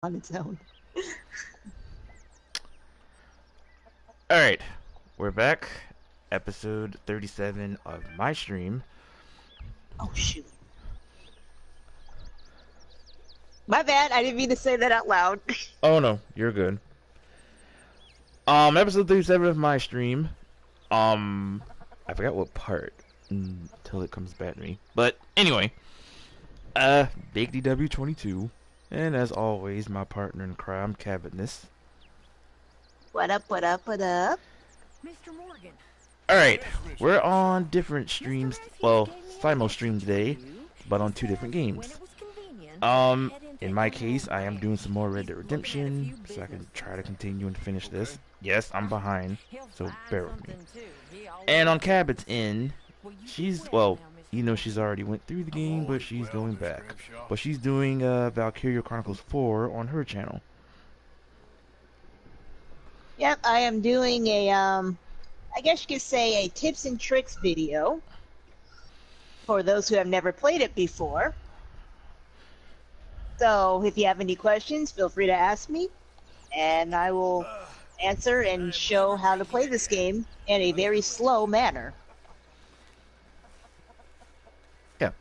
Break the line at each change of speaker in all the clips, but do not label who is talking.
on its own.
Alright, we're back. Episode 37 of my stream.
Oh shoot. My bad, I didn't mean to say that out loud.
Oh no, you're good. Episode 37 of my stream. I forgot what part until it comes back to me. But anyway, BigDW22. And as always, my partner in crime, Cabbitness.
What up, what up, what up?
Mr. Morgan.
Alright, we're on different streams. Well, simul stream today, but on two different games. In my case, I am doing some more Red Dead Redemption, so I can try to continue and finish this. Yes, I'm behind, so bear with me. And on Cabot's end, she's, well, you know she's already went through the game, but she's going back. But she's doing Valkyria Chronicles 4 on her channel.
Yep, I am doing a, I guess you could say a tips and tricks video for those who have never played it before. So if you have any questions, feel free to ask me, and I will answer and show how to play this game in a very slow manner.
Yeah.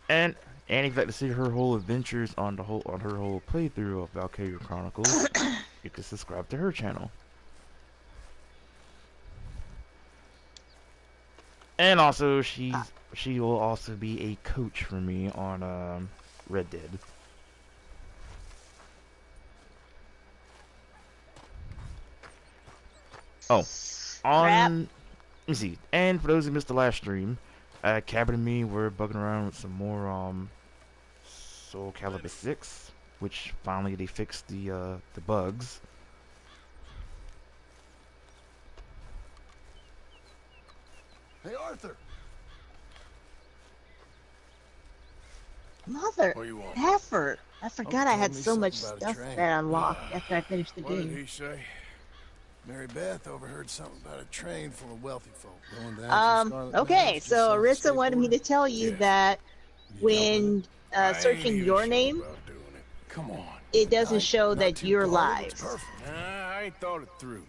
And if you'd like to see her whole adventures on her whole playthrough of Valkyria Chronicles, you can subscribe to her channel. And also, she will also be a coach for me on Red Dead. Oh, let me see. And for those who missed the last stream, Cabin and me were bugging around with some more Soul Calibur 6, which finally they fixed the bugs.
Hey, Arthur.
Mother effort! I forgot I had so much stuff that unlocked after I finished the game.
What did he say? Mary Beth overheard something about a train full of wealthy folk going down.
Okay, so Arissa wanted me to tell you that when searching your name,
come on,
it doesn't show that you're live.
I ain't thought it through.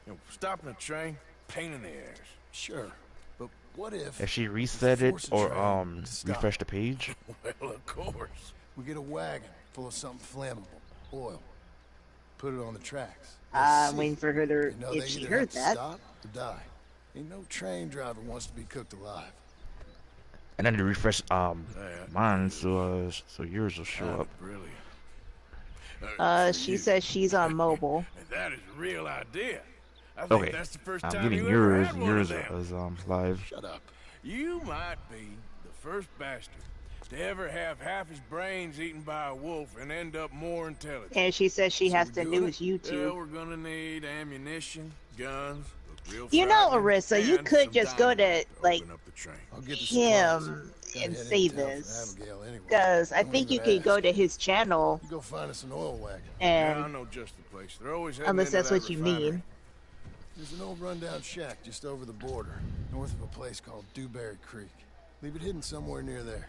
You know, stopping a train, pain in the ass. Sure, but what if
she reset it or refreshed the page?
Well, of course. We get a wagon full of something flammable, oil. Put it on the tracks.
I'm waiting for her to,
you know,
if she heard that.
Stop or die. Ain't no train driver wants to be cooked alive.
And then to refresh mine, so yours will show up.
Really?
She says she's on mobile.
That is a real idea. I think
Okay,
that's the first
I'm
time
getting
you
yours.
ever had one
Yours
of them.
is live.
Shut up. You might be the first bastard to ever have half his brains eaten by a wolf and end up more intelligent.
And she says she has to do his YouTube.
Well, we're gonna need ammunition, guns.
You know, Arissa, you could just go to, like, him and say this. Because I think you could go to his channel.
Go find us an oil wagon.
And,
yeah, I know just the place. They're always
unless that's what you mean.
There's an old rundown shack just over the border, north of a place called Dewberry Creek. Leave it hidden somewhere near there.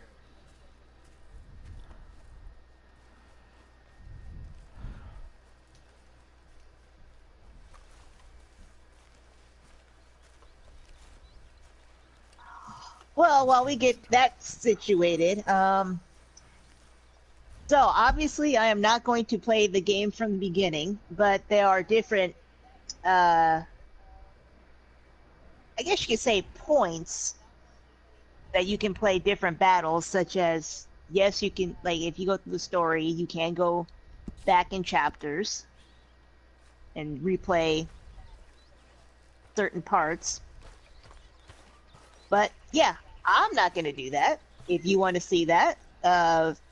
Well, while we get that situated, so obviously I am not going to play the game from the beginning, but there are different, I guess you could say points that you can play different battles, such as, yes, you can, like, if you go through the story, you can go back in chapters and replay certain parts. But, yeah, I'm not going to do that. If you want to see that,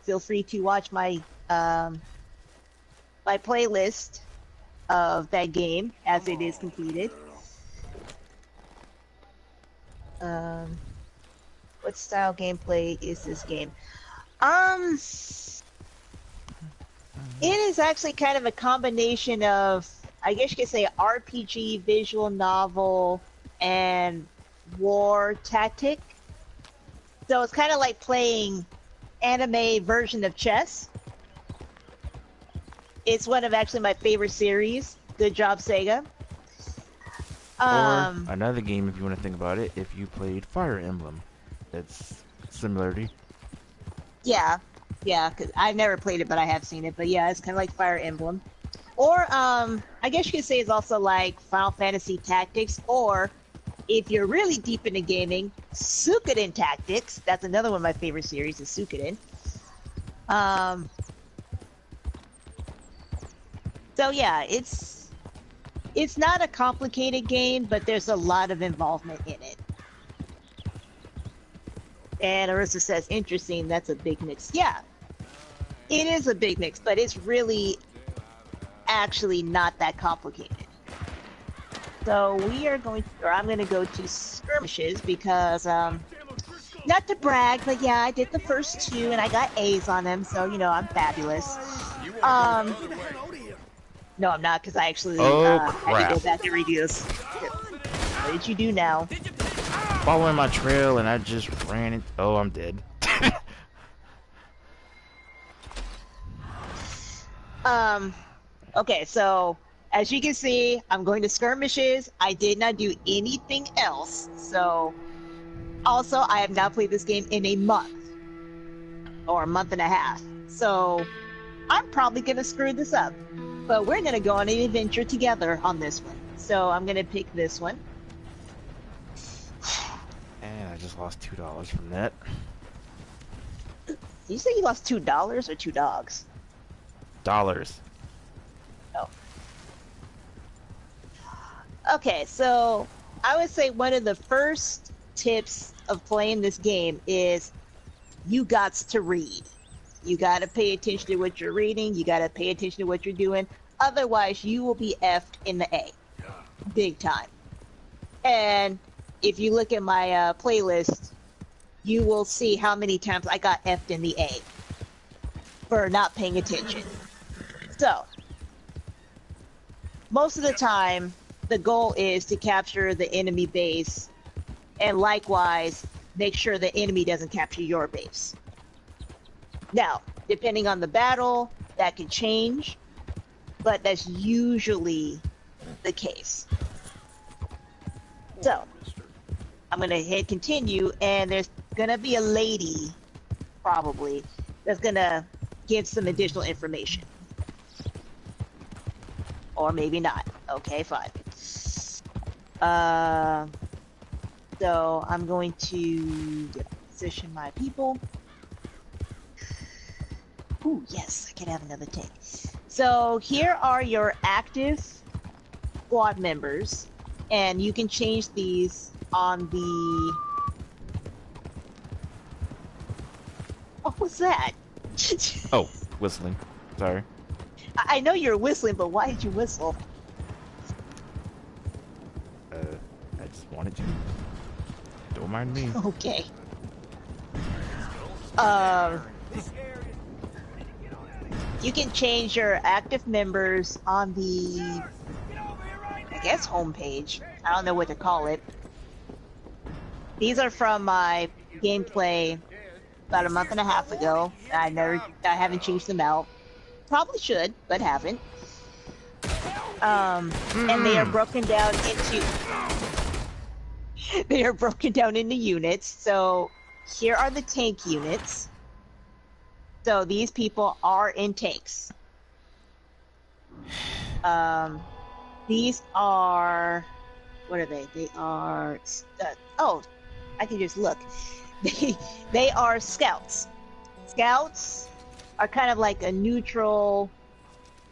feel free to watch my my playlist of that game as it is completed. What style gameplay is this game? It is actually kind of a combination of, I guess you could say, RPG, visual novel, and war tactic. So it's kind of like playing anime version of chess. It's one of actually my favorite series. Good job, Sega.
Or another game, if you want to think about it, if you played Fire Emblem, it's similarity.
Yeah, yeah, because I've never played it, but I have seen it. But yeah, it's kind of like Fire Emblem. Or, I guess you could say it's also like Final Fantasy Tactics, or if you're really deep into gaming, Suikoden Tactics. That's another one of my favorite series, is Suikoden. So yeah, it's not a complicated game, but there's a lot of involvement in it. And Arissa says, interesting, that's a big mix. Yeah, it is a big mix, but it's really actually not that complicated. So we are going to, or I'm going to go to skirmishes because, not to brag, but yeah, I did the first two and I got A's on them, so, you know, I'm fabulous. No, I'm not, because I actually had to go back and redo this. What did you do now?
Following my trail and I just ran it. Oh, I'm dead.
Okay, so as you can see, I'm going to skirmishes. I did not do anything else. So also, I have not played this game in a month or a month and a half. So I'm probably going to screw this up. But we're going to go on an adventure together on this one. So I'm going to pick this one.
And I just lost $2 from that.
Did you say you lost $2 or 2 dogs?
Dollars.
Oh. Okay, so I would say one of the first tips of playing this game is you got to read. You got to pay attention to what you're reading. You got to pay attention to what you're doing. Otherwise, you will be effed in the A. Big time. And if you look at my playlist, you will see how many times I got effed in the A for not paying attention. So, most of the time, the goal is to capture the enemy base, and likewise, make sure the enemy doesn't capture your base. Now, depending on the battle, that can change, but that's usually the case. So, I'm going to hit continue, and there's going to be a lady, probably, that's going to give some additional information. Or maybe not. Okay, fine. So I'm going to position my people. Ooh, yes, I can have another tank. So here are your active squad members, and you can change these on the... What was that?
Oh, whistling. Sorry.
I know you're whistling, but why did you whistle?
I just wanted to. Don't mind me.
Okay. You can change your active members on the, I guess, homepage. I don't know what to call it. These are from my gameplay about a month and a half ago. I haven't changed them out. Probably should, but haven't. And they are broken down into units. So here are the tank units. So these people are in tanks. These are, what are they? They are oh, I can just look. They are scouts. Scouts are kind of like a neutral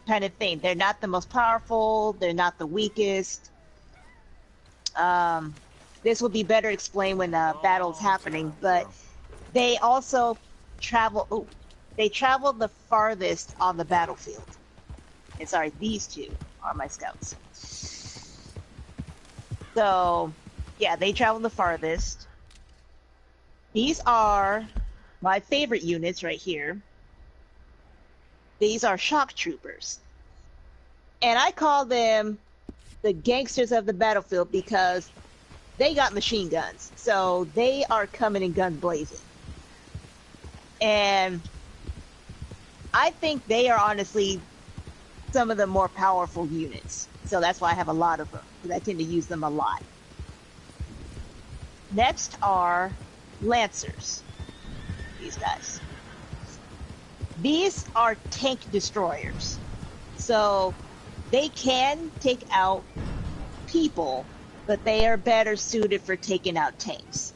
kind of thing. They're not the most powerful. They're not the weakest. This will be better explained when the battle's happening, but they also travel. Oh, they travel the farthest on the battlefield. And sorry, these two are my scouts. So, yeah, they travel the farthest. These are my favorite units right here. These are shock troopers. And I call them the gangsters of the battlefield because they got machine guns. So they are coming in guns blazing. And I think they are honestly some of the more powerful units. So that's why I have a lot of them, because I tend to use them a lot. Next are Lancers. These guys. These are tank destroyers. So they can take out people, but they are better suited for taking out tanks.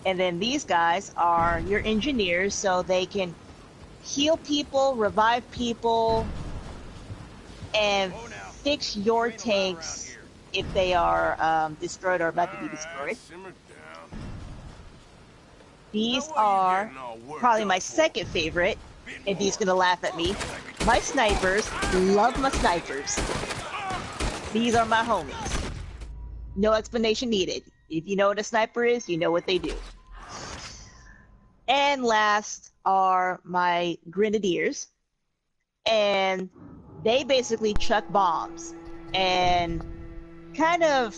And then these guys are your engineers, so they can heal people, revive people, and fix your tanks if they are destroyed or about to be destroyed. These are probably my second favorite, and he's gonna laugh at me. My snipers. Love my snipers. These are my homies. No explanation needed. If you know what a sniper is, you know what they do. And last are my grenadiers, and they basically chuck bombs and kind of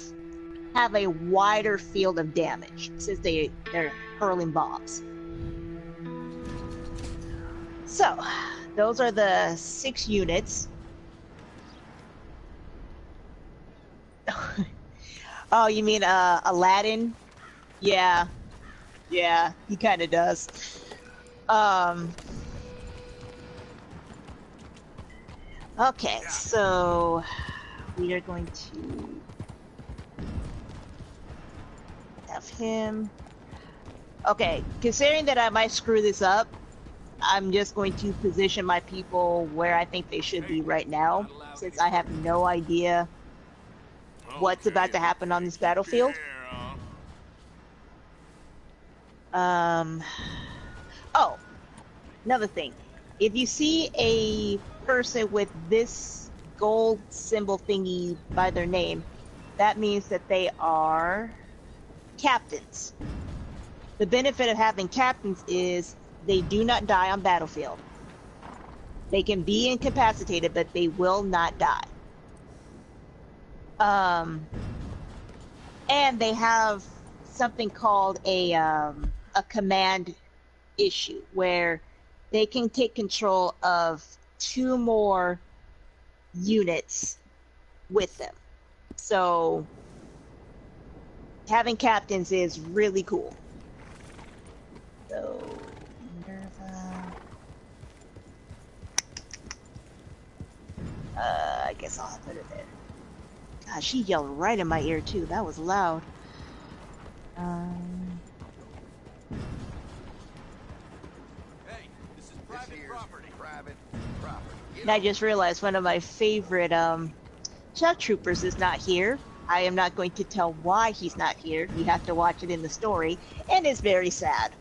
have a wider field of damage since they're hurling bombs. So those are the 6 units. Oh, you mean Aladdin? Yeah, he kind of does. Okay, so we are going to have him. Okay, considering that I might screw this up, I'm just going to position my people where I think they should be right now, since I have no idea what's about to happen on this battlefield. Oh, another thing. If you see a person with this gold symbol thingy by their name, that means that they are captains. The benefit of having captains is they do not die on battlefield. They can be incapacitated, but they will not die. And they have something called a command issue, where they can take control of 2 more units with them. So having captains is really cool. So I guess I'll put it there. God, she yelled right in my ear too. That was loud. And I just realized one of my favorite Chuck Troopers is not here. I am not going to tell why he's not here. You have to watch it in the story, and it's very sad.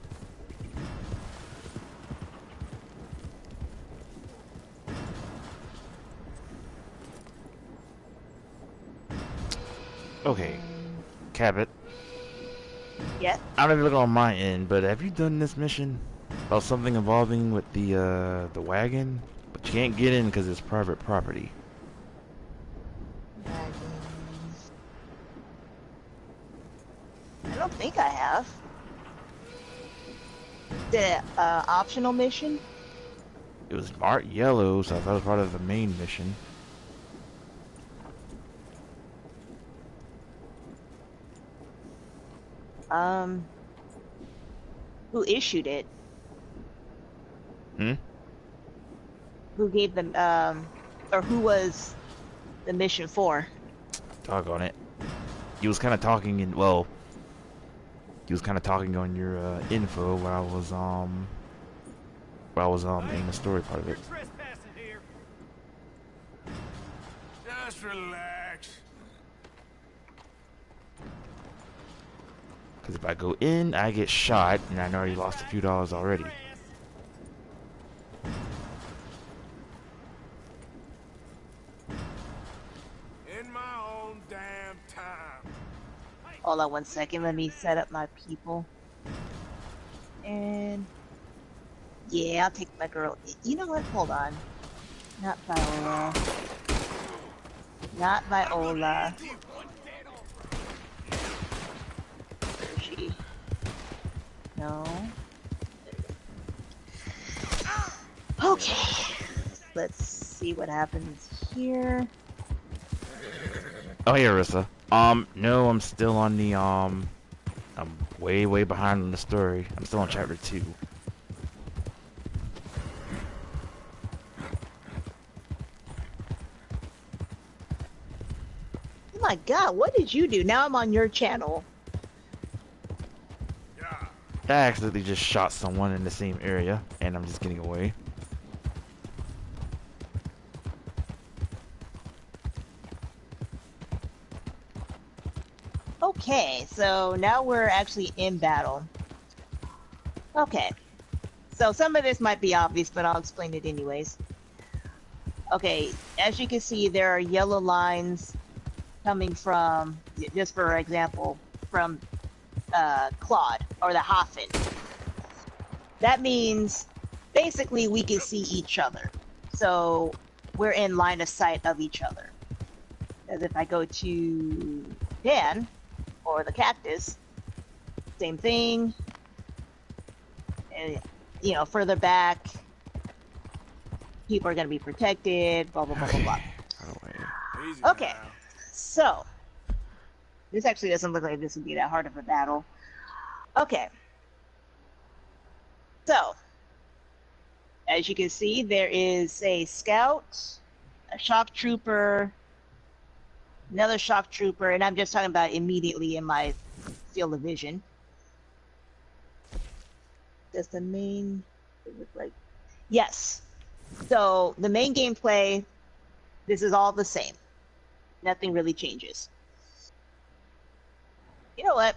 Okay, Cabot.
Yeah.
I don't even look on my end, but have you done this mission about something involving with the wagon? But you can't get in because it's private property.
I don't think I have. The optional mission?
It was marked yellow, so I thought it was part of the main mission.
Who issued it?
Hmm?
Who gave them, or who was the mission for?
Doggone it. He was kind of talking in, well, he was kind of talking on your info while I was in the story part of it.
Just relax.
Because if I go in, I get shot, and I already lost a few dollars already.
In my own damn time.
Hold on one second, let me set up my people. And yeah, I'll take my girl. You know what? Hold on. Not Viola. Not Viola. Where is she? No. Okay. let's see what happens here.
Oh, hey, Arissa. No, I'm still on the, I'm way behind on the story. I'm still on chapter 2.
Oh my god, what did you do? Now I'm on your channel.
I accidentally just shot someone in the same area, and I'm just getting away.
Okay, so now we're actually in battle. Okay, so some of this might be obvious, but I'll explain it anyways. Okay, as you can see, there are yellow lines coming from, just for example, from Claude, or the Hoffin. That means, basically, we can see each other. So, we're in line of sight of each other. As if I go to Dan, or the cactus, same thing. And, you know, further back, people are going to be protected, blah, blah, blah, blah, blah. Okay, so, this actually doesn't look like this would be that hard of a battle. Okay. So, as you can see, there is a scout, a shock trooper, another shock trooper, and I'm just talking about immediately in my field of vision. Does the main look like? Yes. So the main gameplay, this is all the same. Nothing really changes. You know what?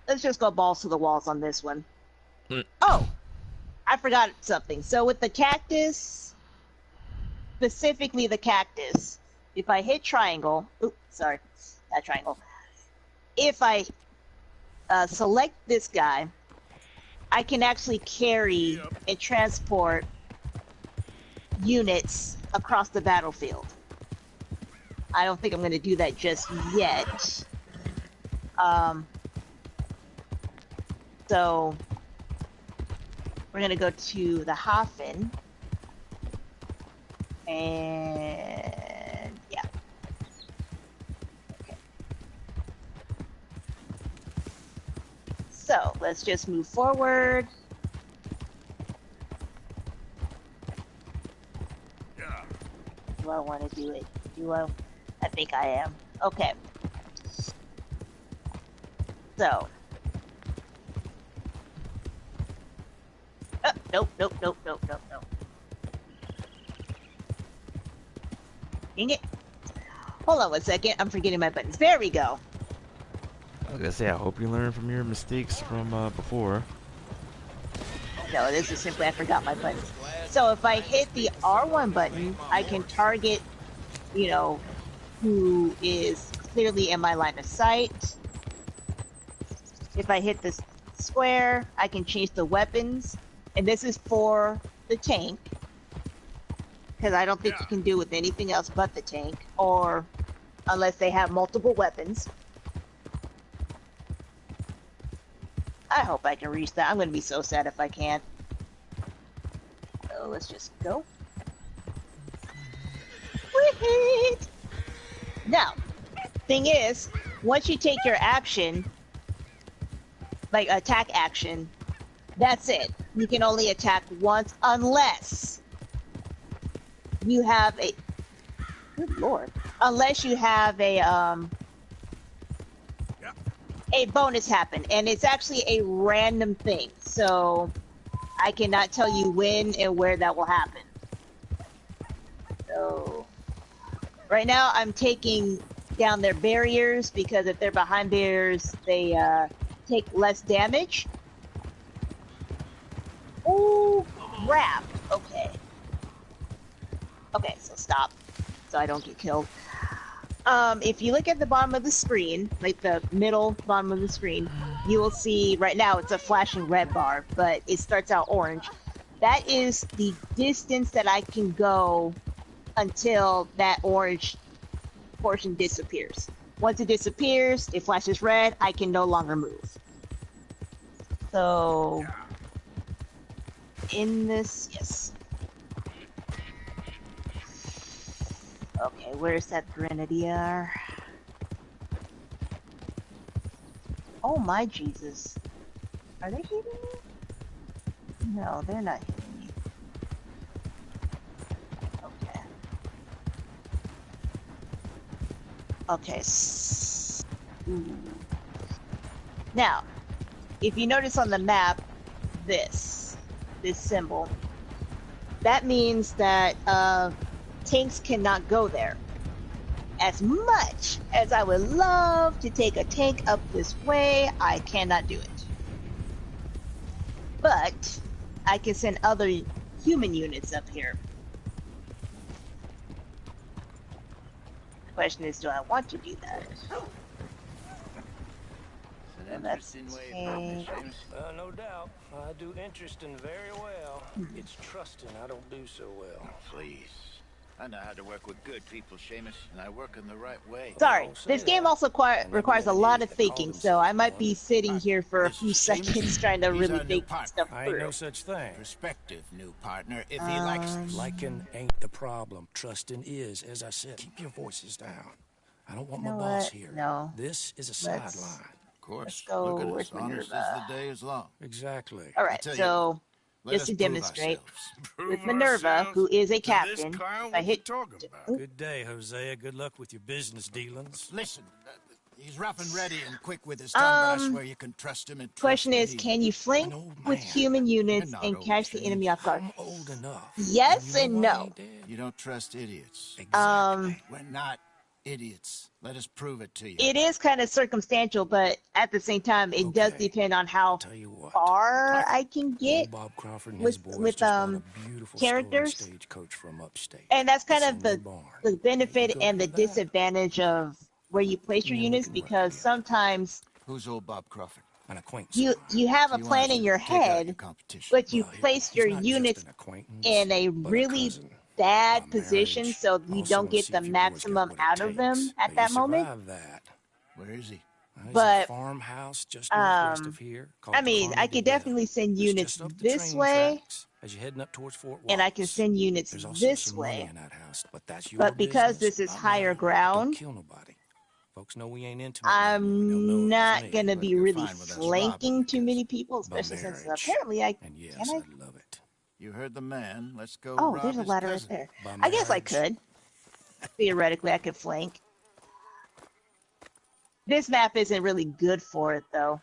Let's just go balls to the walls on this one. Oh, I forgot something. So with the cactus, specifically the cactus, if I hit triangle, oops, sorry, not triangle. If I select this guy, I can actually carry and transport units across the battlefield. I don't think I'm going to do that just yet. So we're going to go to the Hoffin. And yeah. Okay. So let's just move forward. Do I want to do it? Do I? I think I am. Okay. So. Oh, nope. Dang it. Hold on one second. I'm forgetting my buttons. There we go.
I was gonna say, I hope you learn from your mistakes from before.
No, this is simply I forgot my buttons. So if I hit the R1 button, I can target, you know, who is clearly in my line of sight. If I hit this square, I can change the weapons. And this is for the tank. Because I don't think you can do with anything else but the tank. Or unless they have multiple weapons. I hope I can reach that. I'm going to be so sad if I can't. So let's just go. Wait! Now, thing is, once you take your action, like attack action, that's it. You can only attack once unless you have a... Good lord. Unless you have a bonus happen, and it's actually a random thing, so I cannot tell you when and where that will happen. So right now I'm taking down their barriers, because if they're behind barriers, they take less damage. Oh crap. Okay, so stop so I don't get killed. If you look at the bottom of the screen, like the middle bottom of the screen, you will see right now it's a flashing red bar, but it starts out orange. That is the distance that I can go until that orange portion disappears. Once it disappears, it flashes red, I can no longer move. So, in this, yes. Okay, where's that grenadier? Oh my Jesus. Are they hitting me? No, they're not hitting me. Okay. Okay. Ooh. Now, if you notice on the map, this symbol, that means that tanks cannot go there. As much as I would love to take a tank up this way, I cannot do it. But I can send other human units up here. The question is, do I want to do that?
No doubt. I do interesting very well. It's trusting I don't do so well.
Please. I know how to work with good people, Seamus, and I work in the right way.
Sorry, this game also requires a lot of thinking, so I might be sitting here for a few seconds trying to really think stuff
I
through.
ain't no such thing.
Prospective new partner, if he likes this.
Liking ain't the problem. Trusting is, as I said. Keep your voices down. I don't want my boss here.
No.
This is a sideline.
Of course.
Let's go.
Look at
Where's
us. Honest as the day is long.
Exactly.
All right, so just to demonstrate, with Minerva, who is a captain, I hit.
Good day, Hosea. Good luck with your business dealings.
Listen, he's rough and ready and quick with his tongue, but I swear you can trust him. And
Question is, can you flank with human units and catch the enemy off guard?
I'm old enough.
Yes and no.
You don't trust idiots.
Exactly.
We're not idiots. Let us prove it to you.
It is kind of circumstantial, but at the same time, it does depend on how far I can get
Bob Crawford and
with characters.
Stagecoach from upstate.
And that's kind of the benefit and the disadvantage of where you place your units, because sometimes
who's old Bob Crawford?
An acquaintance.
You have a plan in your head, but you place your units in a really bad position so you don't get the maximum out of them at that moment.
Where is he?
But
farmhouse just northwest of here.
I mean, I could definitely send units this way,
as you're heading up towards Fort Wallace.
and I can send units this way. But because this is higher ground,
folks know we ain't into
I'm not gonna be really flanking too many people, especially since apparently I can. I
love it. You heard the man. Let's go.
Oh, there's a ladder right there. I guess I could. Theoretically, I could flank. This map isn't really good for it, though.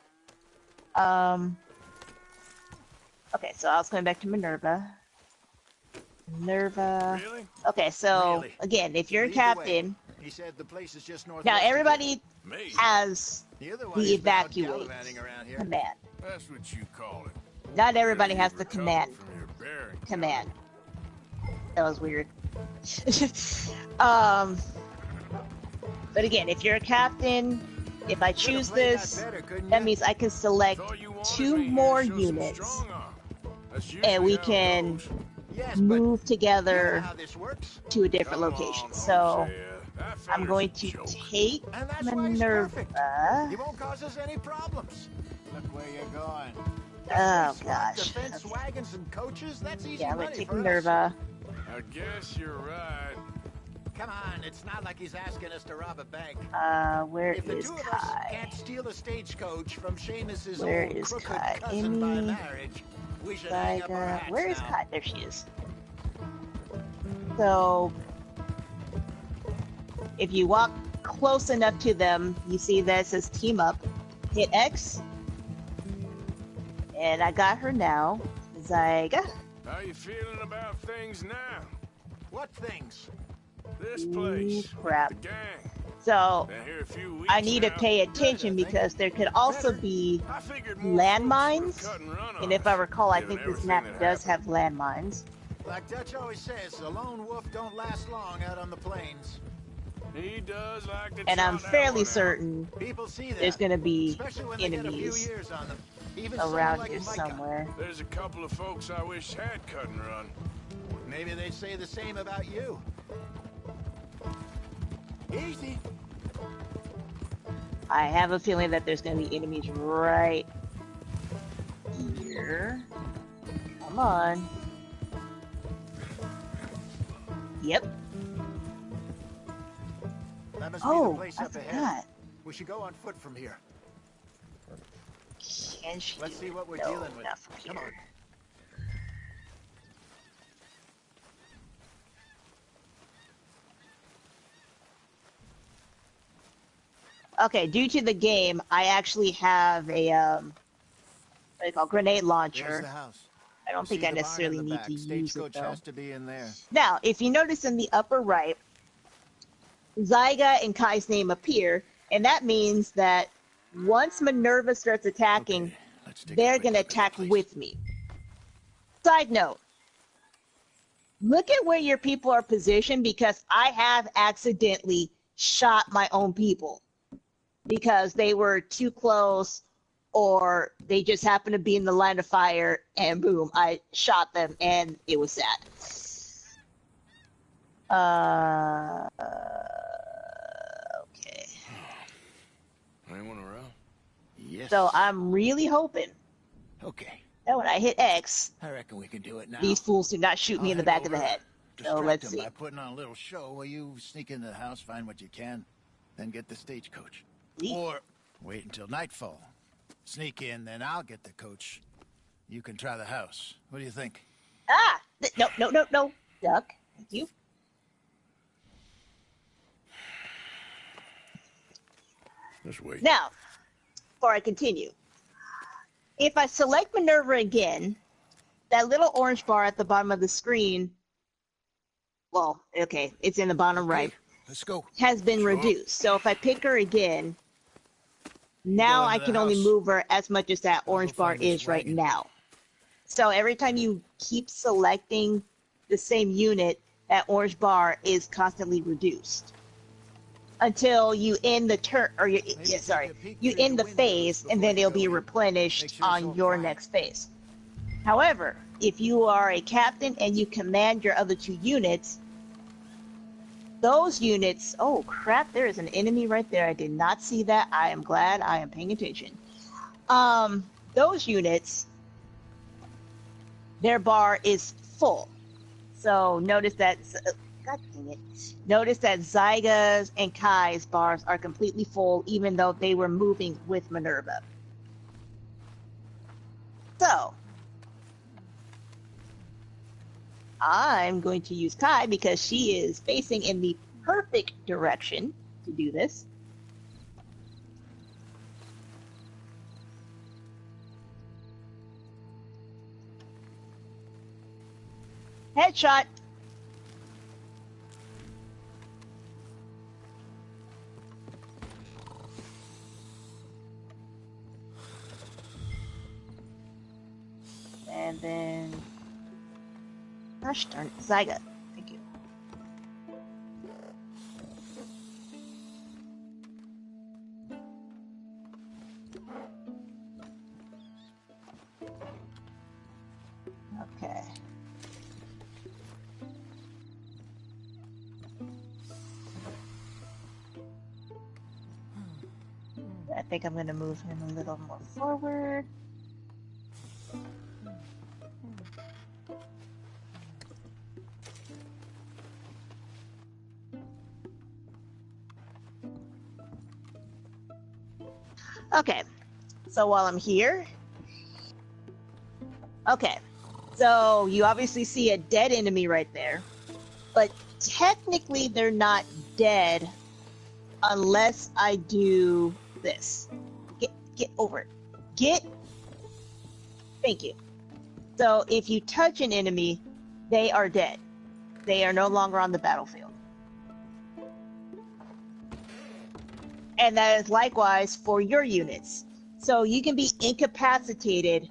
Okay, so I was going back to Minerva. Minerva.
Really?
Okay, so again, if you're a captain,
he said the place is just north.
now everybody has the evacuate command.
That's what you call it.
Not everybody has the command. Command. That was weird. But again, if you're a captain, if I choose this, that means I can select 2 more units, and we can move together to a different location. So I'm going to take Minerva.
You won't cause us any problems. Look where you're going.
Oh gosh.
Defense wagons and coaches, that's easy.
Yeah, I'm gonna take Minerva.
I guess you're right.
Come on, it's not like he's asking us to rob a bank.
Where
if the
is
two of us
Kai?
can't steal a stagecoach from Seamus's
Where
old
is
crooked
Kai?
cousin by marriage, we should hang up our hats
Where is
now.
Kai? There she is. So, if you walk close enough to them, you see that it says team up. Hit X. And I got her now. Zyga.
How you feeling about things now?
What things?
This place.
Crap.
The gang.
So,
Been here a few weeks
I need to
now.
pay attention because there could also be
I figured more
landmines.
folks would cut and run
And
on
if I
us,
recall, I
given
think this
everything
map
that
does
happened.
have landmines.
Like Dutch always says, a lone wolf don't last long out on the plains.
He does like to
And I'm
trot that
fairly
one out.
certain
People see that.
there's going to be
Especially when they get a few
enemies
years on them. Even someone
around
like
here
Micah.
somewhere.
There's a couple of folks I wish had cut and run.
Maybe they'd say the same about you. Easy.
I have a feeling that there's going to be enemies right here. Come on. Yep.
must be the
Oh,
place
I
up ahead.
forgot.
We should go on foot from here.
Can she
Let's
do
see
it?
what we're
No,
dealing with.
not from
Come
here.
on.
Okay, due to the game, I actually have a what do you call grenade
There's
launcher.
the house.
I don't think
See
I
the barn in
necessarily
the
need
back.
to use it
Stagecoach
though.
has to be in there.
Now, if you notice in the upper right, Zyga and Kai's name appear, and that means that once Minerva starts attacking,
Okay, let's take a
they're
quick
gonna
look at the
attack
place.
with me. Side note, look at where your people are positioned because I have accidentally shot my own people because they were too close or they just happened to be in the line of fire and boom, I shot them and it was sad. Okay.
Anyone around?
Yes.
So I'm really hoping
Okay.
that when I hit X,
I reckon we can do it now.
these fools do not shoot me
I'll
in the
head
back of the
over,
head. So
distract
let's
them
see.
by putting on a little show while you sneak into the house, find what you can, then get the stagecoach.
See?
Or wait until nightfall. Sneak in, then I'll get the coach. You can try the house. What do you think?
Ah! No, no, no, no. Duck. Thank you.
Just wait.
Now, before I continue, if I select Minerva again, that little orange bar at the bottom of the screen, well, okay, it's in the bottom right,
Let's go.
has been
Sure.
reduced. So if I pick her again, now
into
I
the
can only
house.
move her as much as that
I'll
orange
go
bar
find this
is right
wagon.
now. So every time you keep selecting the same unit, that orange bar is constantly reduced until you end the turn, or you,
Maybe
yeah,
take
sorry,
a peek
you
through
end
the
the
windows
phase, and
before
then
you
it'll
go
be
in.
replenished
Make sure it's
on
all
your
quiet.
next phase. However, if you are a captain and you command your other two units, those units, oh crap, there is an enemy right there. I did not see that. I am glad I am paying attention. Those units, their bar is full. So notice that, God dang it. Notice that Zyga's and Kai's bars are completely full, even though they were moving with Minerva. So, I'm going to use Kai because she is facing in the perfect direction to do this. Headshot. And then, gosh darn it, Zyga. Thank you. Okay. I think I'm going to move him a little more forward. Okay, so while I'm here, okay, so you obviously see a dead enemy right there, but technically they're not dead unless I do this. Get over it. Thank you. So if you touch an enemy, they are dead. They are no longer on the battlefield. And that is likewise for your units. So you can be incapacitated,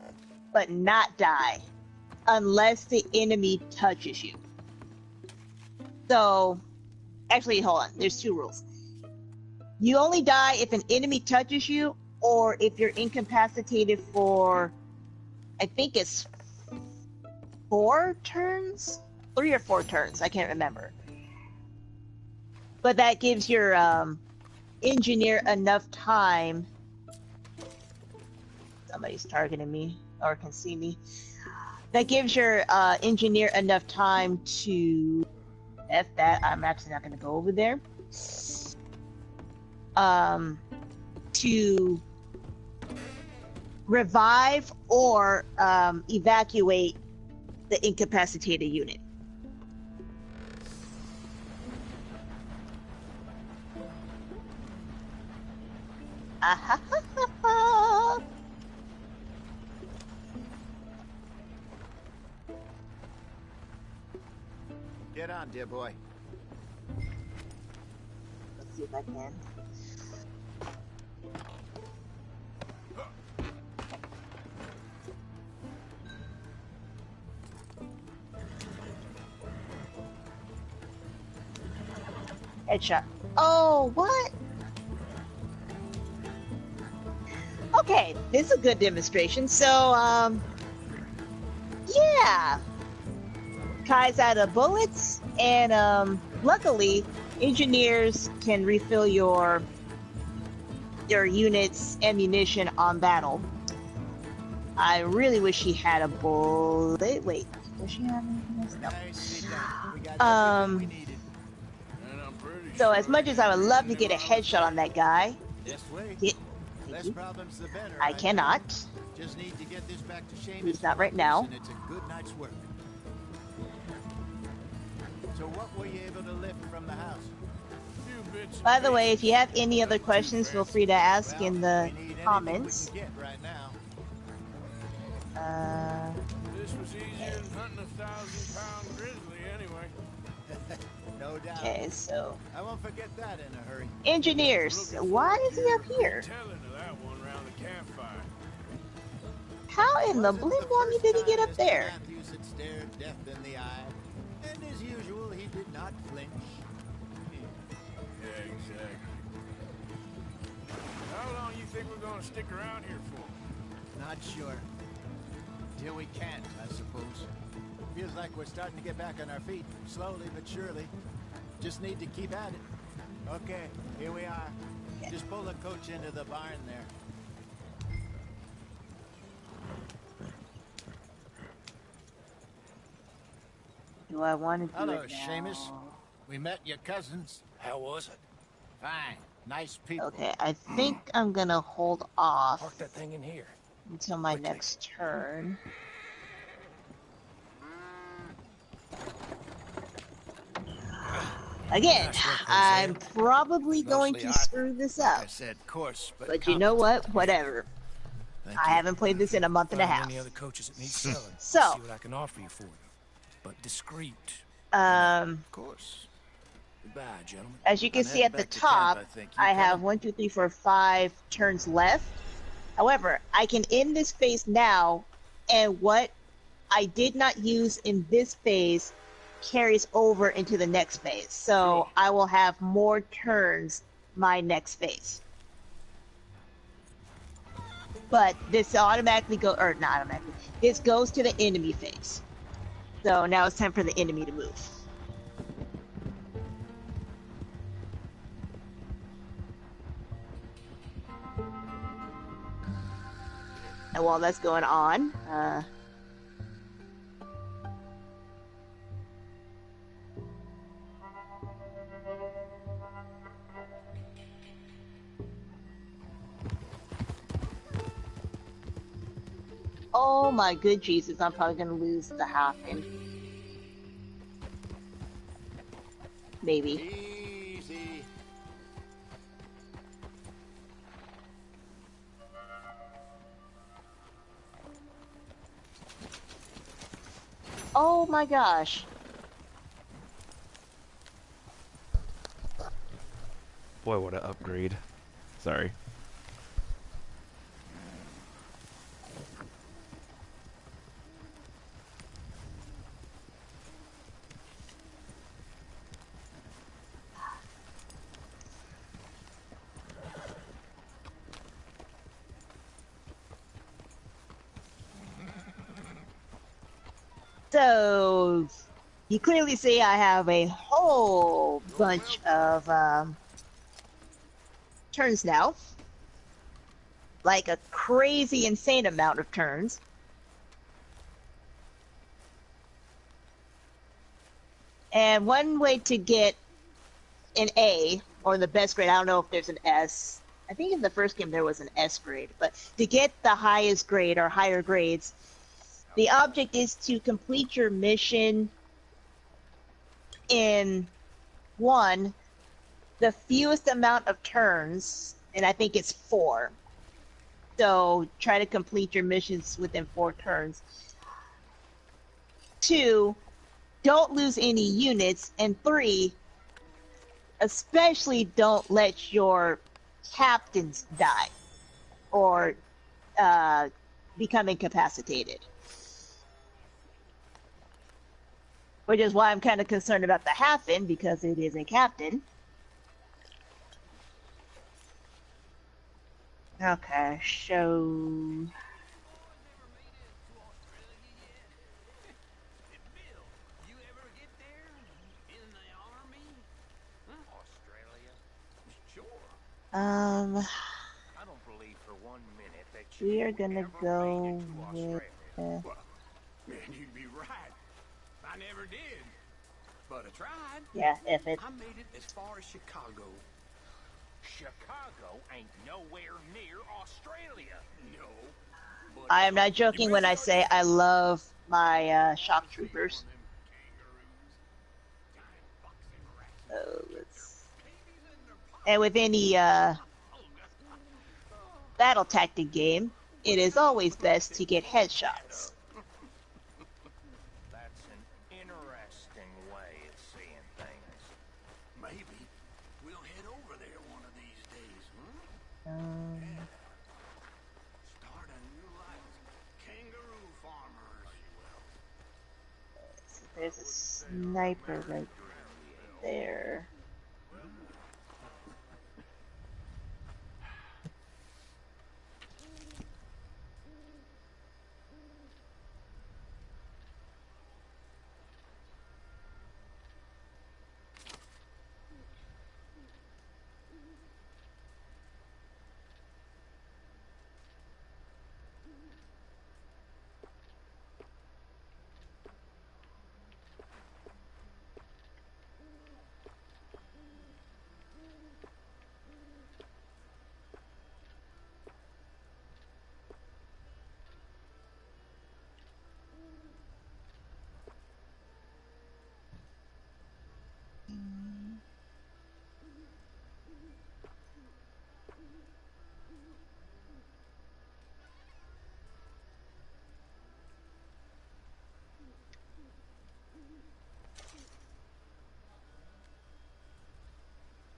but not die, unless the enemy touches you. So, actually, hold on. There's two rules. You only die if an enemy touches you, or if you're incapacitated for, I think it's 4 turns? 3 or 4 turns, I can't remember. But that gives your engineer enough time. Somebody's targeting me, or can see me. That gives your engineer enough time to F that. I'm actually not going to go over there. to revive or evacuate the incapacitated unit.
Get on, dear boy.
Let's see if I can. Headshot. Oh, what? Okay, this is a good demonstration. So, yeah. Tries out of bullets, and luckily, engineers can refill your unit's ammunition on battle. I really wish she had a bullet. Wait, does she have anything else? No. So as much as I would love to get a headshot on that guy, I cannot.
Just need to get this back to Seamus.
He's not right now.
It's a good night's work. So what were you able to lift from the house?
By the way, if you have any other questions, feel free to ask in the comments.
Right now.
This was easier than hunting a 1,000-pound grizzly anyway.
No doubt.
Okay, so
I won't forget that in a hurry.
engineers, why is he up here?
Telling of that one around the campfire.
How in the blimey did he get up there?
Matthews had stared death in the eye, and as usual, he did not flinch.
Yeah, exactly. How long you think we're gonna stick around here for?
Not sure. Till we can't, I suppose. Feels like we're starting to get back on our feet, slowly but surely. Just need to keep at it. Okay, here we are. Just pull the coach into the barn there.
Do I want to do
Hello,
it now?
Seamus. We met your cousins.
How was it?
Fine. Nice people.
Okay, I think I'm gonna hold off
Park that thing in here.
until my next turn. Again, I'm probably going to screw this up.
I said course,
But you know what? Whatever. I haven't played this in a month and a half.
Any other coaches that need selling?
So,
see what I can offer you for them. But discreet.
Of course.
Goodbye, gentlemen.
as you can
I'm
see at
heading
the
back to camp,
top,
I think. You
I have
coming?
1, 2, 3, 4, 5 turns left. However, I can end this phase now, and what I did not use in this phase carries over into the next phase. So I will have more turns my next phase. But this automatically or not automatically, this goes to the enemy phase. So now it's time for the enemy to move. And while that's going on, oh my good Jesus, I'm probably gonna lose the Hafen. Maybe.
Easy.
Oh my gosh.
Boy, what an upgrade. Sorry.
So, you clearly see I have a whole bunch of turns now. Like a crazy, insane amount of turns. And one way to get an A, or the best grade. I don't know if there's an S. I think in the first game there was an S grade, but to get the highest grade or higher grades, the object is to complete your mission in the fewest amount of turns, and I think it's 4. So try to complete your missions within 4 turns. 2, don't lose any units, and 3, especially don't let your captains die or become incapacitated. Which is why I'm kind of concerned about the Halfin, because it is a captain. Okay, so...
I don't believe for 1 minute that
we are gonna go with...
Well, man, you'd be right. I never did. But I tried.
yeah, F it.
I made it as far as Chicago. Chicago ain't nowhere near Australia.
No. But
I am not joking when I say I love my shock troopers. Oh, let's... And with any battle tactic game, it is always best to get headshots.
That's an interesting way of seeing things.
maybe we'll head over there one of these days, huh? Start a new life as kangaroo farmers.
There's a sniper right there.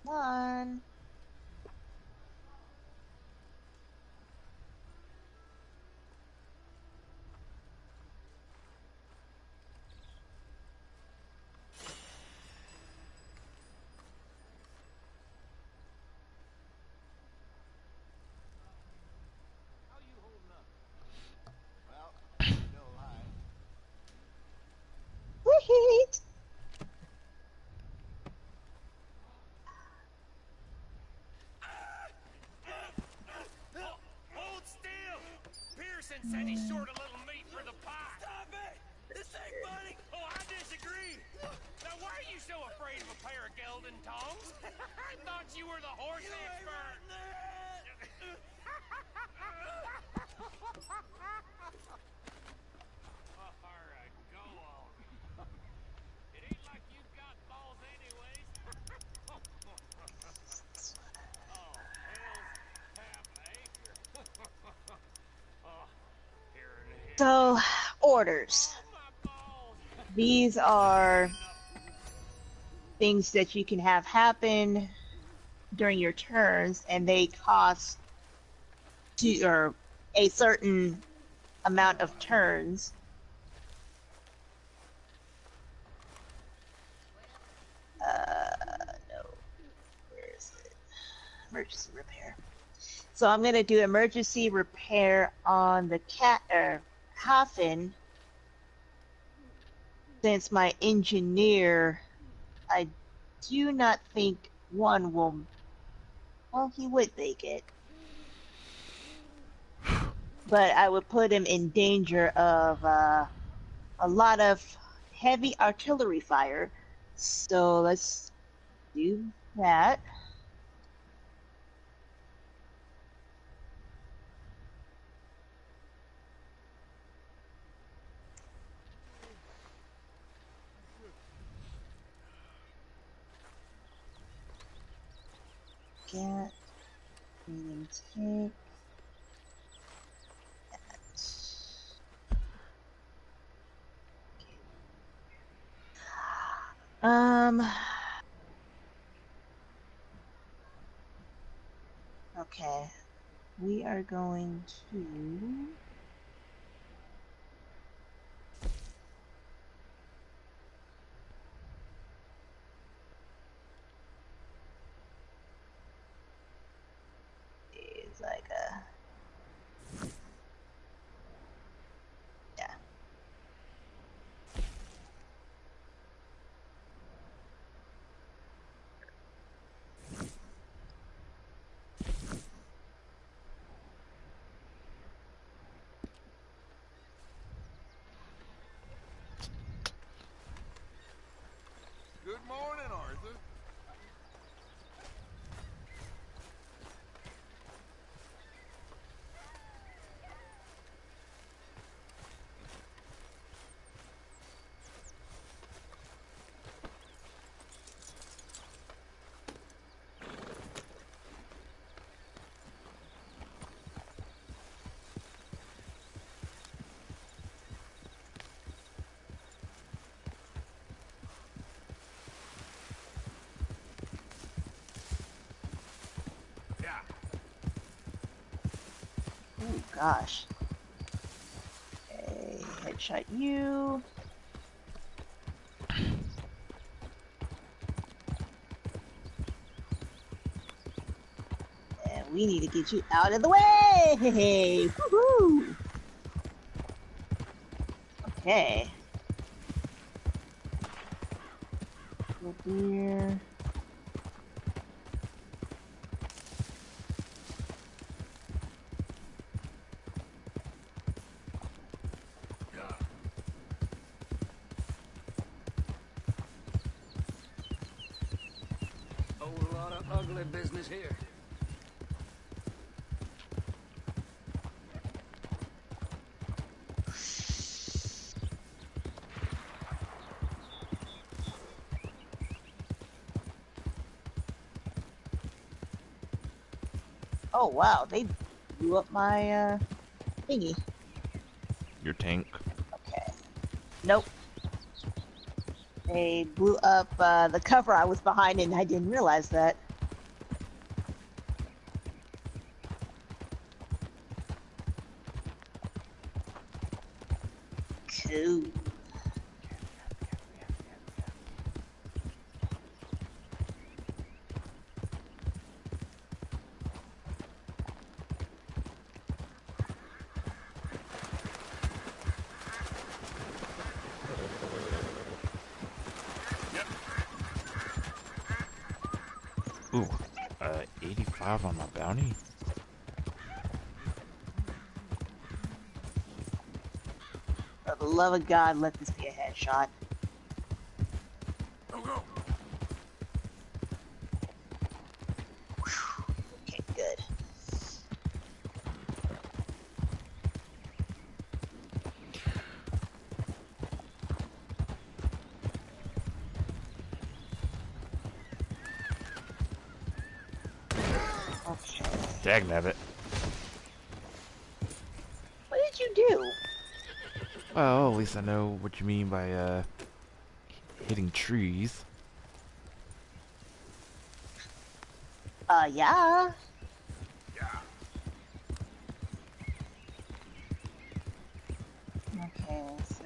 Come on.
Well, still alive.
Sweet!
Hold still! Pearson said he's short a little meat for the pie. Stop it! This ain't funny! Oh, I disagree! Now, why are you so afraid of a pair of gelding tongs? I thought you were the horse expert! Alright, go on. It ain't like you've got balls anyways. Oh, hell's half acre. Oh, here and here.
So, orders.
Oh, my balls.
These are things that you can have happen during your turns, and they cost or a certain amount of turns. No, where is it? Emergency repair. So I'm gonna do emergency repair on the Hafen, since my engineer, I do not think one will. Well, he would make it. But I would put him in danger of a lot of heavy artillery fire. So let's do that. Get medium take that. Okay. We are going to it's like a yeah.
Good morning, Arthur.
Oh gosh. Okay, headshot you. And we need to get you out of the way! Woohoo! Okay. Go here.
Whole lot of ugly business here.
Oh wow, they blew up my thingy.
Your tank.
Okay. Nope. They blew up the cover I was behind and I didn't realize that. Cool.
Ooh, 85 on my bounty.
For the love of God, let this be a headshot.
Go, go.
Okay, good. Okay.
Dagnabbit.
What did you do?
Well, at least I know what you mean by hitting trees.
Yeah. Okay, so...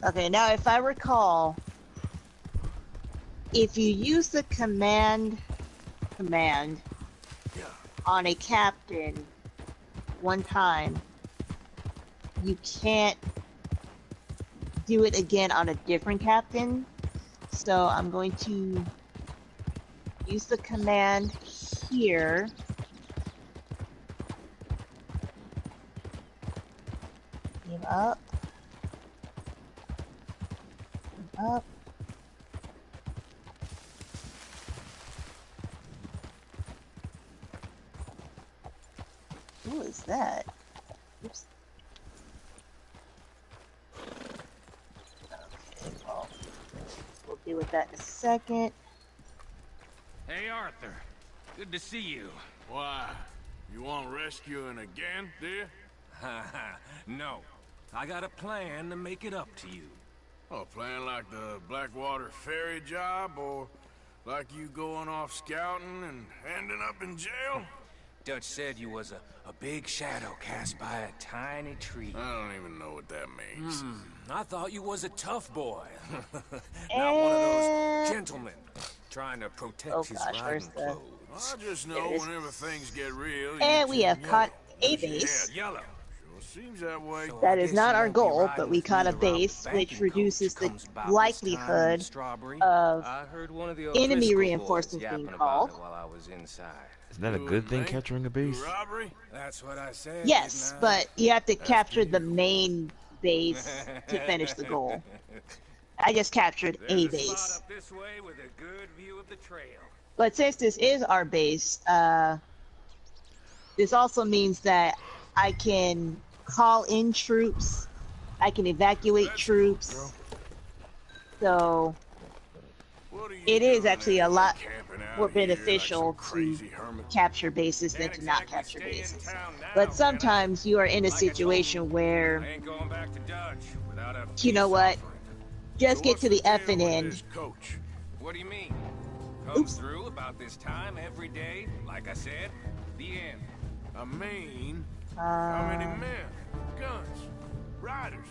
Okay, now if I recall, if you use the command on a captain one time, you can't do it again on a different captain. So I'm going to use the command here. Up. Up. Who is that? Oops. Okay, well, we'll deal with that in a second.
Hey, Arthur. Good to see you.
Why? You want rescuing again, dear?
No. I got a plan to make it up to you.
Oh, playing like the Blackwater ferry job, or like you going off scouting and ending up in jail?
Dutch said you was a big shadow cast by a tiny tree.
I don't even know what that means.
I thought you was a tough boy. Not one of those gentlemen trying to protect his riding clothes.
I just know whenever things get real,
And we have caught a base.
Yellow.
Sure seems that way.
That is not our goal, but we caught a base, which reduces the likelihood of enemy reinforcements being called.
Isn't that a good thing, capturing a base?
Robbery?
That's what I said.
Yes, but you have to capture the main base to finish the goal. I just captured a base.
This way with a good view of the trail.
But since this is our base, this also means that I can call in troops, I can evacuate troops, so it is actually a lot more beneficial to capture bases than to not capture bases. But sometimes you are in a situation where, you know what, just get to the effing end.
What do you mean? Comes through about this time every day, like I said, the end.
I mean, how many men, guns, riders?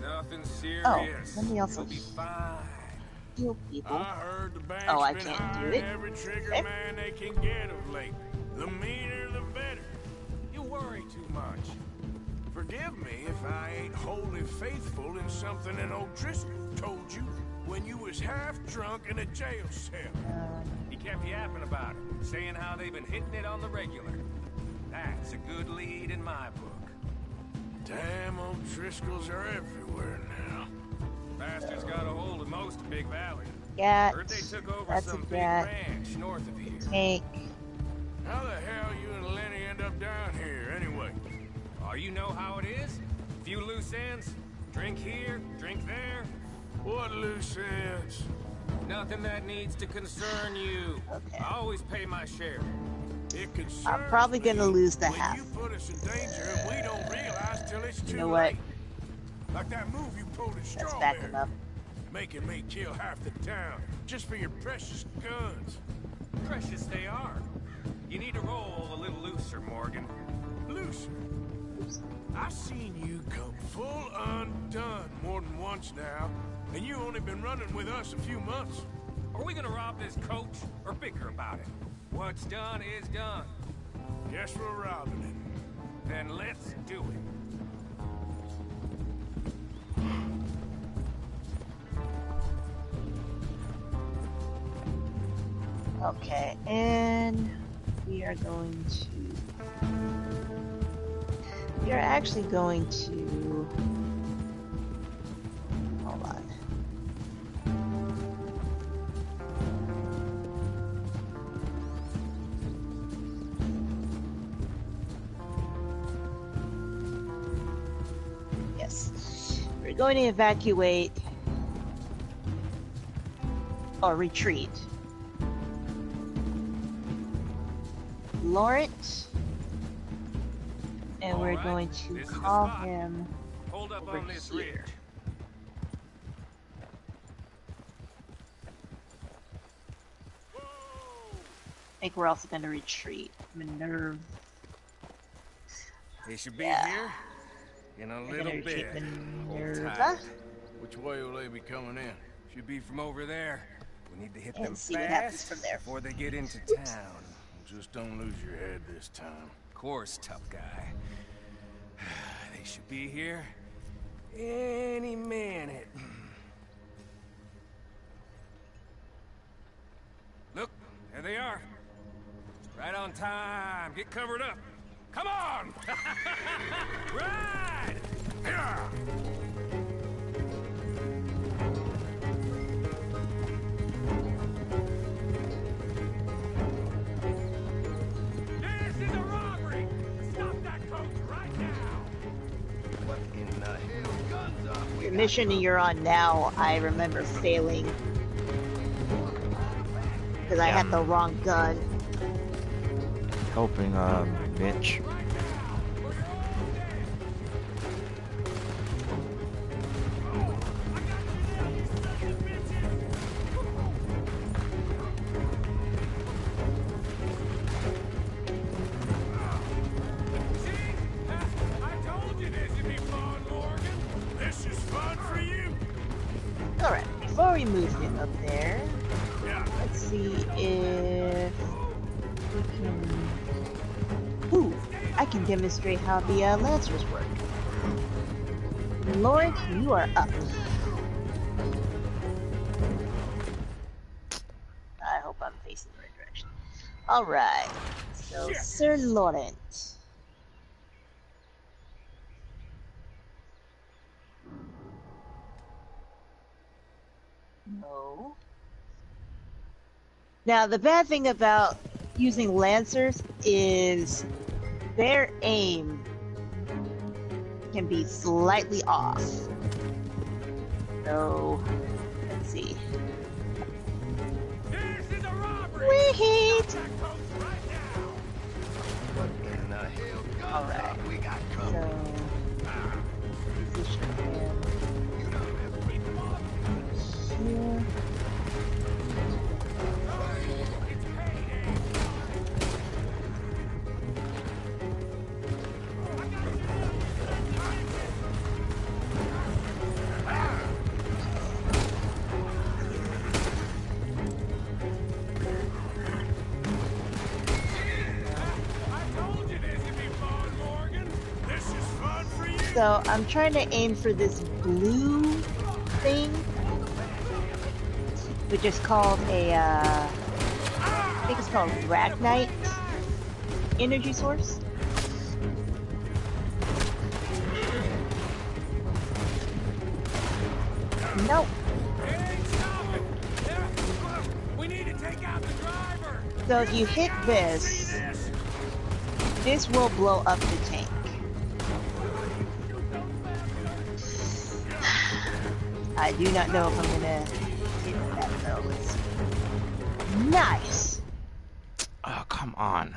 Nothing serious.
Oh, let me also
You'll be fine.
heal people.
I heard the bank's
Oh, I
been
can't do
hiring
it.
every trigger
Okay.
man they can get of late. The meaner, the better. You worry too much. Forgive me if I ain't wholly faithful in something that old Driscoll told you when you was half drunk in a jail cell.
He kept yapping about it, saying how they've been hitting it on the regular. That's a good lead in my book.
Damn, old Driscolls are everywhere now.
Bastards got a hold of most of Big Valley.
Gat.
Heard they took over
That's a
some big
gat.
ranch north of here.
Tank.
How the hell you and Lenny end up down here, anyway?
Oh, you know how it is? Few loose ends. Drink here, drink there.
What loose ends?
Nothing that needs to concern you.
Okay.
I always pay my share.
It concerns
I'm probably gonna
me
lose the
when
half.
you put us in danger and we don't realize till it's too
You know what?
late. Like that move you pulled in
Let's
Strawberry.
back him up.
Making me kill half the town just for your precious guns.
Precious they are. You need to roll a little looser, Morgan.
Looser. I've seen you come full undone more than once now, and you only been running with us a few months.
Are we gonna rob this coach or bicker about it? What's done is done.
Guess we're robbing it.
Then let's do it.
Okay, and we are going to... We are actually going to... Hold on. Yes. We're going to evacuate... or retreat. Lawrence, and we're
Alright,
going to
this is the
call
spot.
him
Hold up
over
on this
here.
ridge.
I think we're also going to retreat. Minerva.
They should be
Yeah.
here in a
We're
little
going to retreat
bit. Hold
Minerva.
tight.
Which way will they be coming in?
Should be from over there. We need to hit
And
them
see what happens
fast
from there.
before they get into town.
Just don't lose your head this time.
Of course, tough guy. They should be here any minute. Look, there they are. Right on time. Get covered up. Come on! Ride!
This is a robbery! Stop that coach right now!
What in the hell? Guns up!
The mission you're on now, I remember failing because I had the wrong gun.
Helping Mitch.
Alright, before we move him up there, let's see if we can... Ooh, I can demonstrate how the Lancers work. Lord, you are up. I hope I'm facing the right direction. Alright, so Sir Laurent. No. Now, the bad thing about using Lancers is their aim can be slightly off. So, let's see.
This is a robbery!
Wait!
Stop that coach right now!
What in the hell? Guns
Alright.
up! We got
So,
company.
position him
You don't have to beat them up.
here.
It's payday!
So I'm trying to aim for this blue thing, which is called a, I think it's called Ragnite energy source. Nope.
We need to take out the driver.
So if you hit this, this will blow up the tank. I do not know if I'm gonna hit that though. Let's see. Nice!
Oh, come on.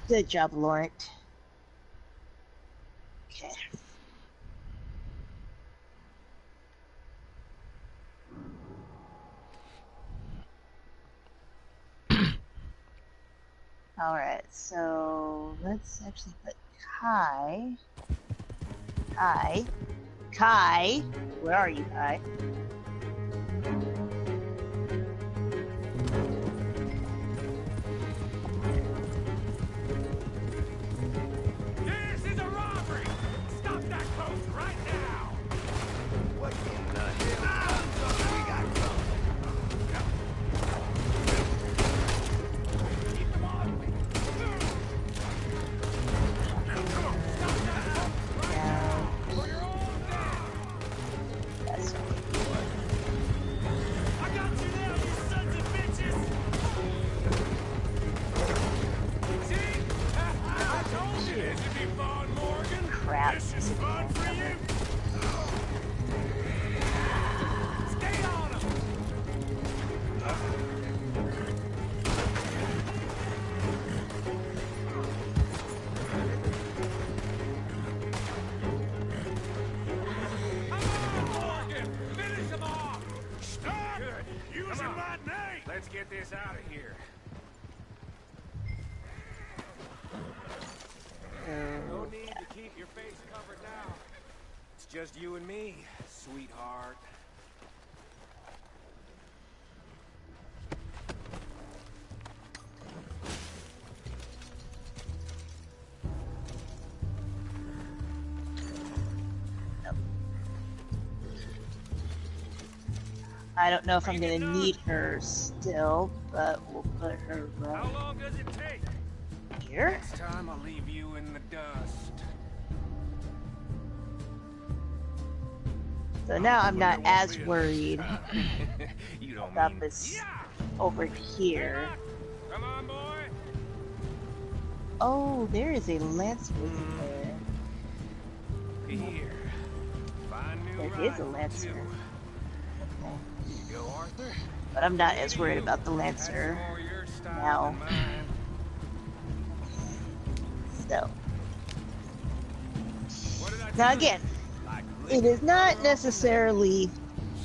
Good job, Laurent. Okay. Alright, so let's actually put Kai. Kai, where are you, Kai?
This is a robbery. Stop that coach right now.
What in the hell? Guns up! We got company. Keep them off me.
That's
I got you now, you sons of bitches. See? I told you this would be fun, Morgan.
crap.
This is fun for you. Stay on him. Come on, Morgan. Finish him off. Stop. Good. Using my name. Let's get this out of here. No need to keep your face covered now. It's just you and me, sweetheart.
I don't know if I'm gonna need her still, but we'll put her
How
right
long does it take?
here.
Next time I'll leave you in the dust.
So now I'm not as worried
You don't
about
mean...
this over here.
Come on, boy.
Oh, there is a Lancer there.
Here. Find new
There is a
rifle,
Lancer.
too.
Okay.
Here you go, Arthur.
But I'm not as worried about the Lancer
That's more your style
now.
than mine.
So.
What did I
Now
tell you?
again,
Like
it is not
liquor
necessarily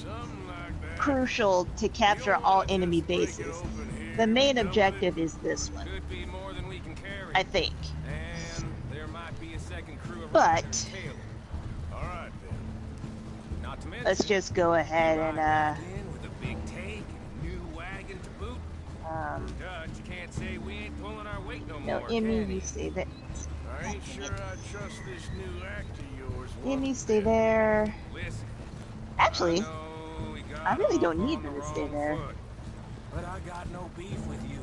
Something like that.
crucial to capture all enemy bases. The main objective is this one,
could be more than we can carry.
I think.
And there might be a second crew of
But
riders tailing.
All right, then.
Not to mention,
let's just go ahead
ride
and
back in with a big tank and a new wagon to boot. Dutch, you can't say we ain't pulling our weight no
no,
more.
Emmy,
can
you stay there.
I ain't sure I trust this new act of yours.
Emmy, stay there.
Listen,
Actually, I really don't
off
need
on
them
the
to stay
wrong
there.
foot, but I got no beef with you.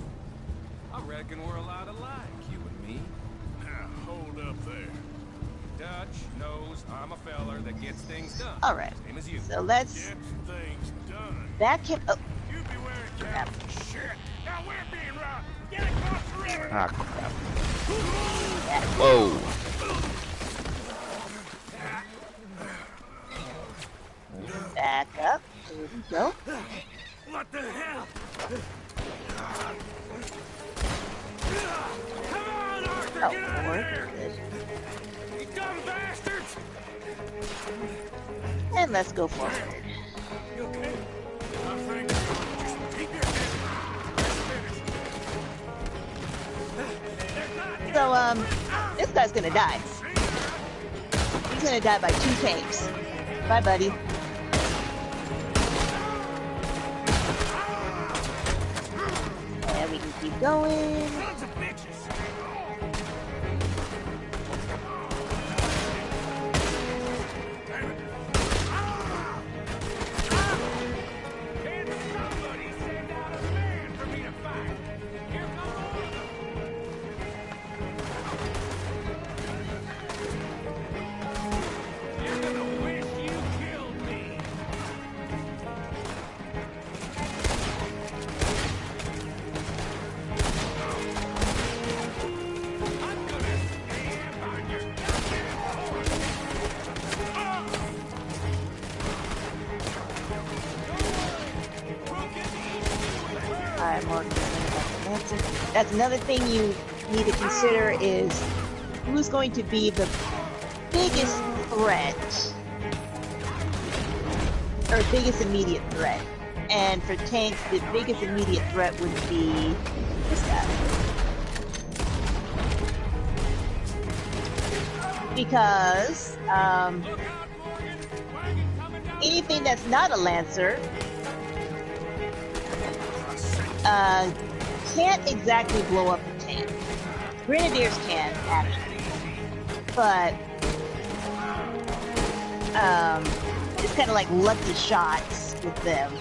I reckon we're a lot alike, you and me.
Now, hold up there.
Dutch knows I'm a feller that gets things done.
All right.
Same as you.
So let's
Get things done.
back him up.
You beware,
Crap.
Captain. Shit. Now we're being robbed. Get across the river.
Ah, crap. Whoa.
Back up. There we go.
What the hell?
Oh, Lord.
You dumb bastards!
And let's go forward.
You okay?
I think just keep your head.
So, this guy's gonna die. He's gonna die by 2 tanks. Bye, buddy. And we can keep going.
Sons of bitches! Can somebody send out a man for me to fight? Here come all of them! You're gonna wish you killed me! I'm gonna stamp on your goddamn horse!
I'm more concerned about the Lancer. That's another thing you need to consider is who's going to be the biggest threat or biggest immediate threat. And for tanks, the biggest immediate threat would be this guy. Because anything that's not a Lancer can't exactly blow up the tank. Grenadiers can, actually. But it's kind of like lucky shots with them.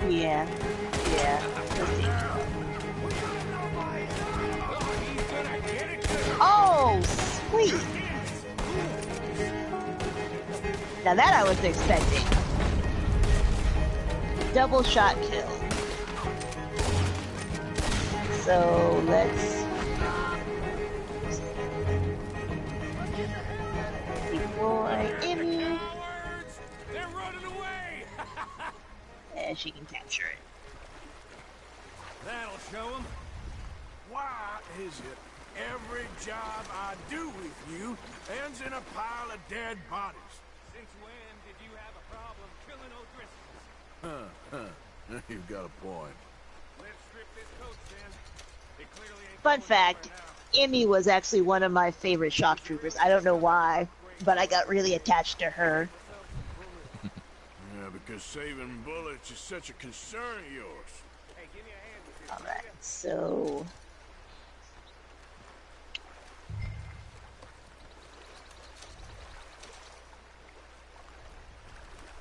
Yeah. Let's see. Oh, sweet. Now that I was expecting. Double shot kill. So let's deploy Emmy.
They're running away!
And she can capture it.
That'll show them.
Why is it every job I do with you ends in a pile of dead bodies?
Since when did you have a problem killing O'Driscolls?
You've got a point.
Let's strip this coach then. It clearly ain't
Fun
going
fact,
nowhere
Emmy was actually one of my favorite shock troopers. I don't know why, but I got really attached to her.
Yeah, because saving bullets is such a concern of yours.
now. Hey, give me a hand with this.
Alright, so...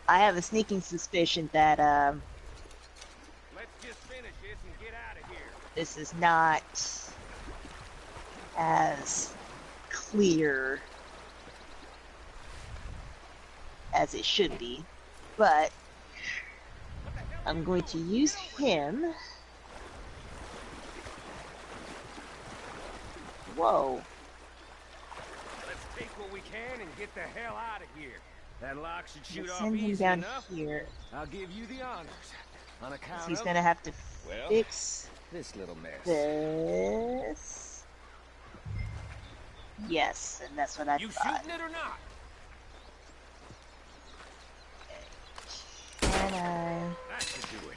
I have a sneaking suspicion that,
Let's just finish this and get out of here.
this is not as clear as it should be, but I'm going to use him. Whoa.
Let's take what we can and get the hell out of here. That lock should shoot off
Send him
easy
down
enough.
here.
I'll give you the honors. On account
He's
of,
gonna have to
well,
fix
this little mess.
this. Yes, and that's what I
You
thought.
shooting it or not?
Can I?
That should do it.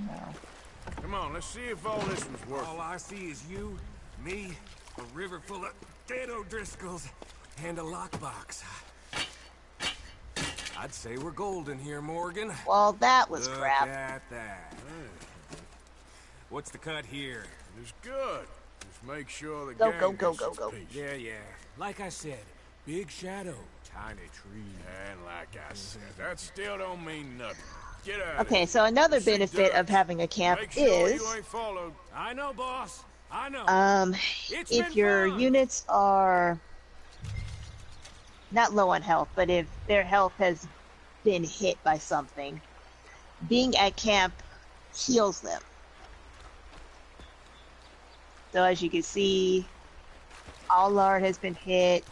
No.
Come on, let's see if all this one's worth
All I see is you, me, a river full of dead O'Driscolls, and a lockbox. I'd say we're golden here, Morgan.
Well, that was
Look
crap.
at that. What's the cut here?
It's good. Just make sure the
Go,
gang
go, go,
gets
go,
its
go.
piece.
Yeah. Like I said, big shadow, tiny tree.
And like I said, that still don't mean nothing. Get out of
Okay,
here.
so another
See
benefit
Dutch.
of having a camp
Make sure
is,
you ain't followed.
I know, boss. I know. It's
if
been
your
fun.
units are not low on health, but if their health has been hit by something, being at camp heals them. So as you can see, Allard has been hit.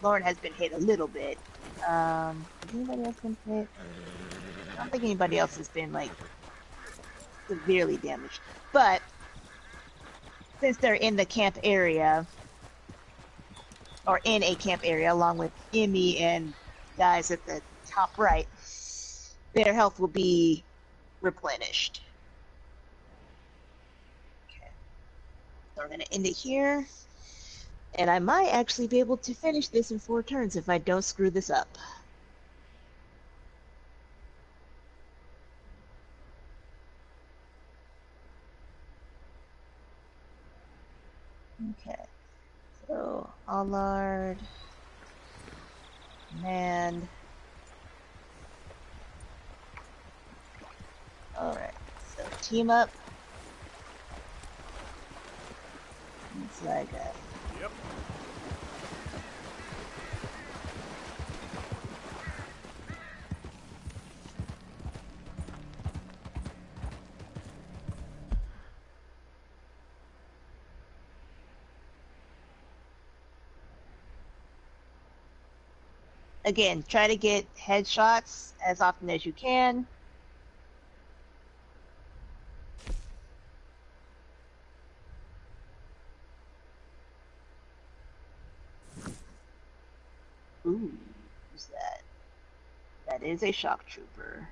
Lauren has been hit a little bit. Has anybody else been hit? I don't think anybody else has been, like, severely damaged. But since they're in the camp area, or in a camp area, along with Emmy and guys at the top right, their health will be replenished. Okay. So we're going to end it here. And I might actually be able to finish this in 4 turns if I don't screw this up. Okay, so Allard, and alright, so team up. It's like a
Yep.
again, try to get headshots as often as you can. Ooh, who's that? That is a shock trooper.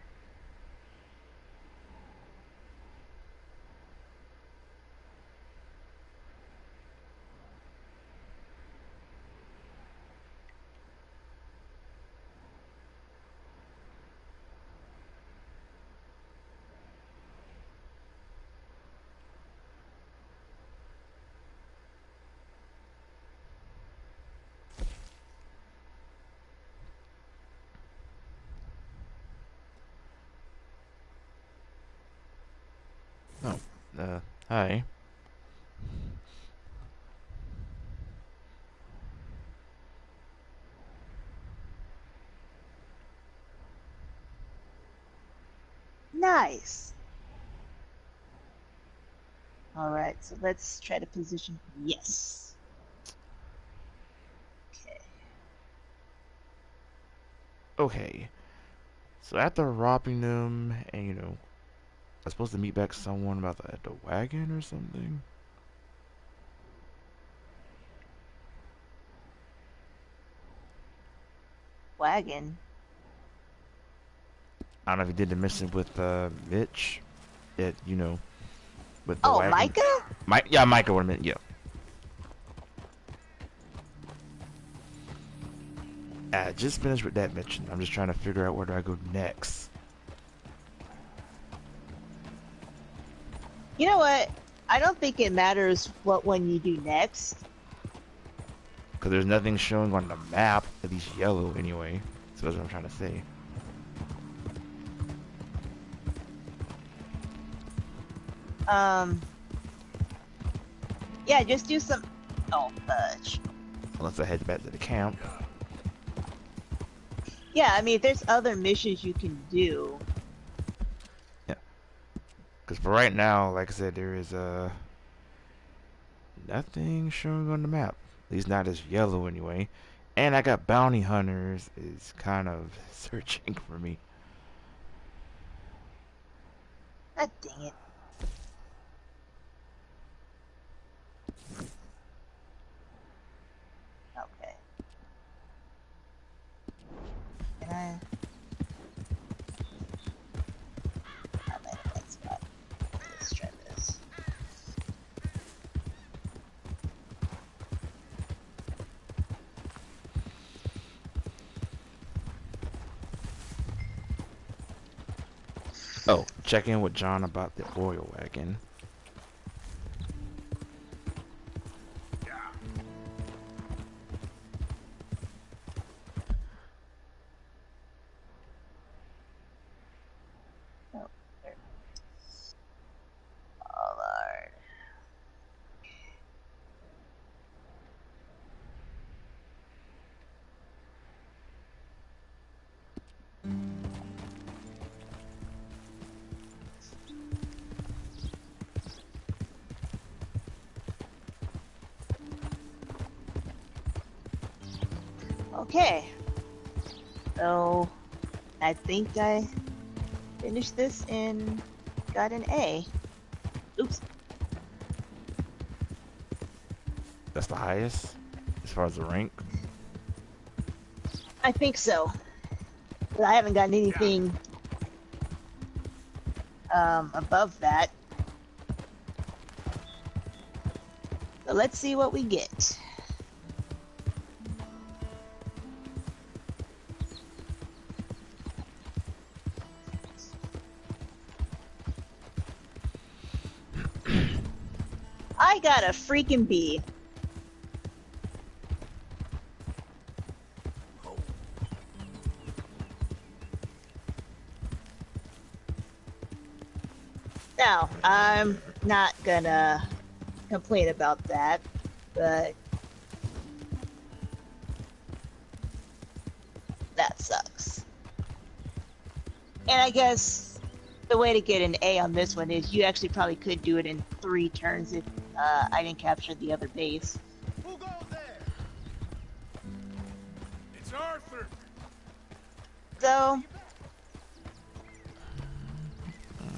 Hi.
Nice. Alright, so let's try to position. Yes. Okay.
Okay. So after robbing them, and you know, I was supposed to meet back someone about the wagon or something.
Wagon.
I don't know if you did the mission with Mitch. It, you know, with the wagon.
Micah?
Yeah, Micah. What I meant. Yeah. I just finished with that mission. I'm just trying to figure out where do I go next.
You know what? I don't think it matters what one you do next.
Because there's nothing showing on the map, at least yellow anyway. So that's what I'm trying to say.
Yeah, just do some. Oh, fudge.
Unless I head back to the camp.
Yeah, I mean, there's other missions you can do.
Yeah. Because for right now, like I said, there is nothing showing on the map. At least not as yellow anyway. And I got bounty hunters is kind of searching for me.
God dang it. Okay. Can I? I'm at a bad spot. Let's try this.
Oh, check in with John about the oil wagon.
Oh, there. Oh, Lord. Okay. So, I think I finished this and got an A. Oops.
That's the highest as far as the rank.
I think so. But I haven't gotten anything above that. So let's see what we get. I got a freaking B. Now, I'm not gonna complain about that, but that sucks. And I guess the way to get an A on this one is you actually probably could do it in 3 turns if I didn't capture the other base.
Who goes there?
It's Arthur.
So,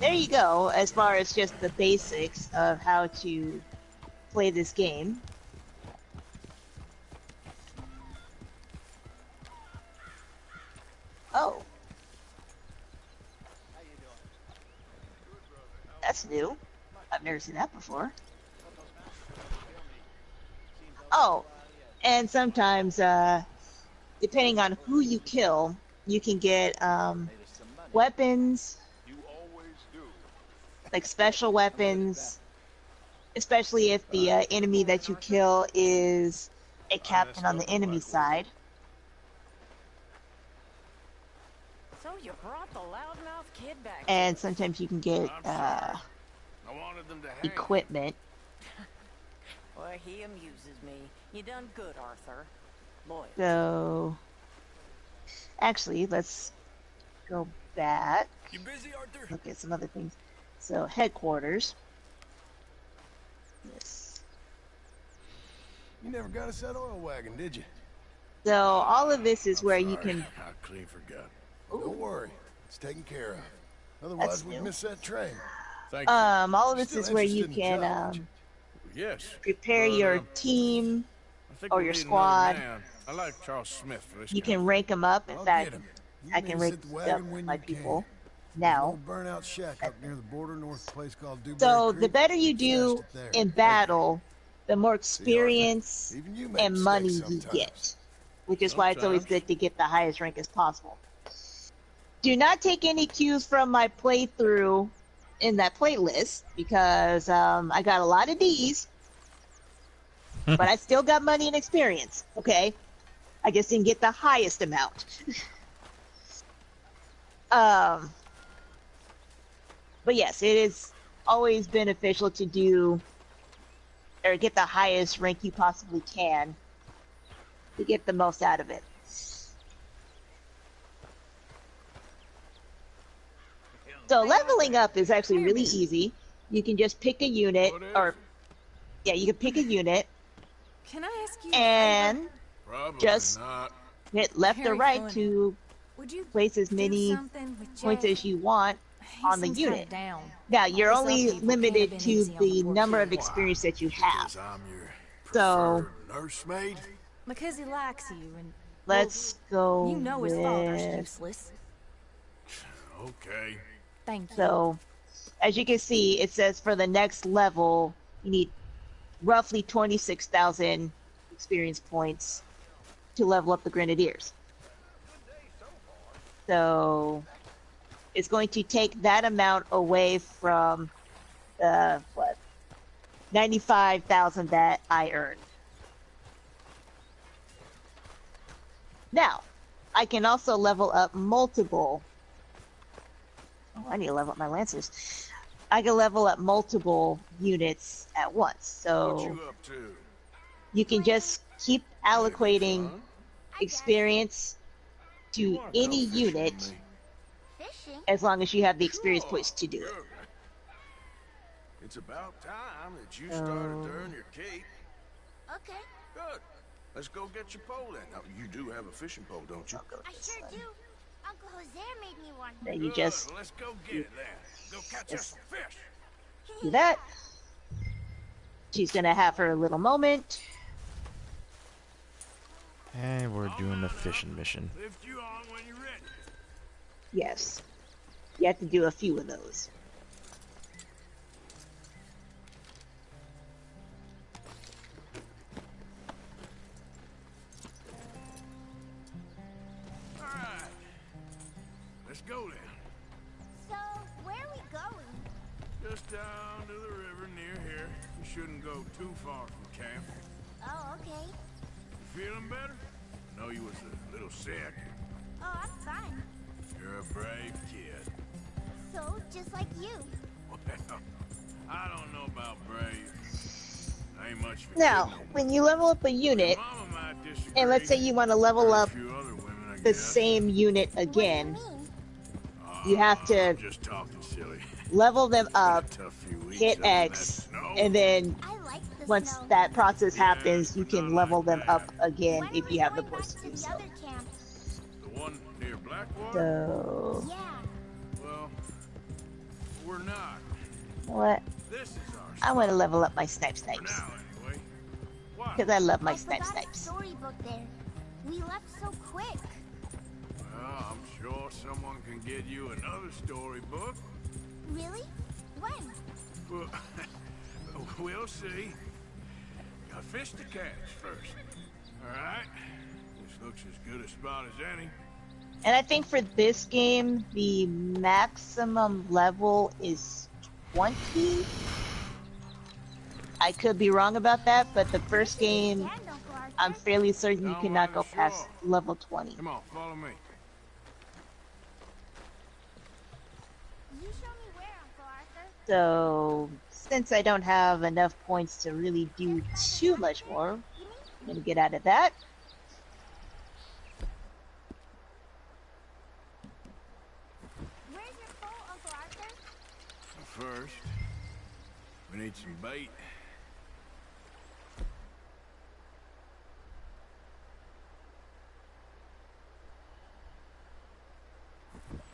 there you go, as far as just the basics of how to play this game. Oh. That's new. I've never seen that before. Oh, and sometimes, depending on who you kill, you can get weapons, like special weapons, especially if the enemy that you kill is a captain on the enemy side.
So you brought the loudmouth kid back.
And sometimes you can get
I wanted them to hang.
equipment.
Boy, he amuses me. You done good, Arthur. Loyal.
So, actually, let's go back.
You busy, Arthur?
Look at some other things. So, headquarters. Yes.
You never got us that oil wagon, did you?
So, all of this is where you
Sorry,
can.
I clean forgot.
Ooh.
Don't worry, it's taken care of. Otherwise,
That's
we'd
new.
miss that train. Thank you.
All of this
Still
is where you
interested in the
can
job, aren't you? Yes.
prepare
but,
your team.
I think
or
we
your
need another
squad.
man. I like Charles Smith for this
You
kind
can rank them up. In
I'll
fact,
get him. You
I
may
can
sit
rank
the
up
wagon when
my
you can.
people
There's
now.
an old burnout shack up near the border north of a place called Dewberry
So,
Creek.
the better you do
Stashed it there.
in battle, the more
See, Arthur,
experience
even you make
and money
mistakes
you
sometimes.
get. Which is why it's always
Sometimes.
good to get the highest rank as possible. Do not take any cues from my playthrough in that playlist, because I got a lot of D's, but I still got money and experience, okay? I just didn't get the highest amount. But yes, it is always beneficial to do or get the highest rank you possibly can to get the most out of it. So leveling up is actually really easy. You can just pick a unit, or yeah, you can pick a unit.
Can I ask you
and just
not.
hit left or
Very
right
funny.
to
Would you
place as
do
many
something with
points
Jack?
as you want
He
on the
seems kinda
unit.
down.
Now,
All
you're
this
only
upheaval can't have
limited
been
to
easy on
the
poor
number
kid.
of experience that you have.
Because I'm your
So,
preferred nursemaid?
Because he likes you and
let's go
you know his
with...
father's useless.
Okay.
Thank you.
So, as you can see, it says for the next level, you need roughly 26,000 experience points to level up the Grenadiers. So, it's going to take that amount away from the, 95,000 that I earned. Now, I can also level up multiple. Oh, I need to level up my Lancers. I can level up multiple units at once.
What
So
you up to?
you can just keep allocating
Fun?
experience to
Wanna
any
go fishing with
unit
me?
Fishing?
as long as you have the experience
Sure,
points to do it.
sure. It's about time that you started to earn your keep.
Okay,
Good. Let's go get your pole then. Now, you do have a fishing pole, don't you?
I'll go with
I
this
sure
one.
do. Uncle Jose made me one.
Then you
Good.
just
Well, let's go get it then. Go catch us some fish.
do that. She's gonna have her little moment.
And we're doing the fishing mission.
Lift you on when you're ready.
Yes. You have to do a few of those.
All right. Let's go then.
So, where are we going?
Just down to the river near here. You shouldn't go too far from camp.
Oh, okay.
You feeling better? I know you was a little sick.
Oh, I'm fine.
You're a brave kid.
So, just like you.
Well, I don't know about brave. I ain't much for
Now,
kid no more.
when you level up a unit,
Mama might disagree.
and let's say you want to level
Or a
up
few other women, I
the
guess.
same unit again,
What do you mean?
you have to
I'm just talking silly.
level them
It's been a
up,
tough few weeks
hit
up in that
X,
snow.
and then
I like the
once
snow.
that process
Yeah,
happens, you
but
can
not
level
like
them
that.
up again
When
if
are we
you have the
going back
points to
to
do
the
so.
other camp?
The one near Blackwater?
So,
Yeah.
Well, we're not.
what?
This is our
I want to
spot.
level up my Snipe
For
Snipes.
now, anyway. Why?
Because I love my
I
Snipe
forgot a
Snipes.
storybook there. We left so quick.
Well, I'm sure someone can get you another storybook.
Really? When?
Well, we'll see. Got fish to catch first. All right. This looks as good a spot as any.
And I think for this game, the maximum level is 20. I could be wrong about that, but the first game,
Stand, Uncle Arthur.
I'm fairly certain you
Don't
cannot
mind
go
the
past
show.
level 20.
Come on, follow me.
You show me where, Uncle Arthur.
So, since I don't have enough points to really do too much more, I'm going to get out of that.
Where's your pole, Uncle Arthur?
First, we need some bait.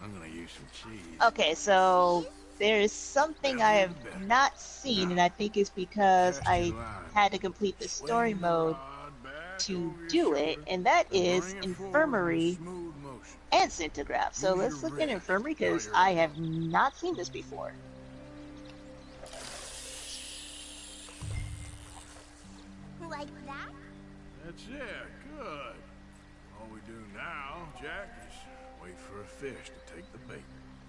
I'm gonna use some cheese.
Okay, so there's something I have not seen, and I think it's because I had to complete the story mode to do it, and that is Infirmary and Centigraph. So let's look at Infirmary, because I have not seen this before.
Like that?
That's it, good. All we do now, Jack, is wait for a fish to take the bait.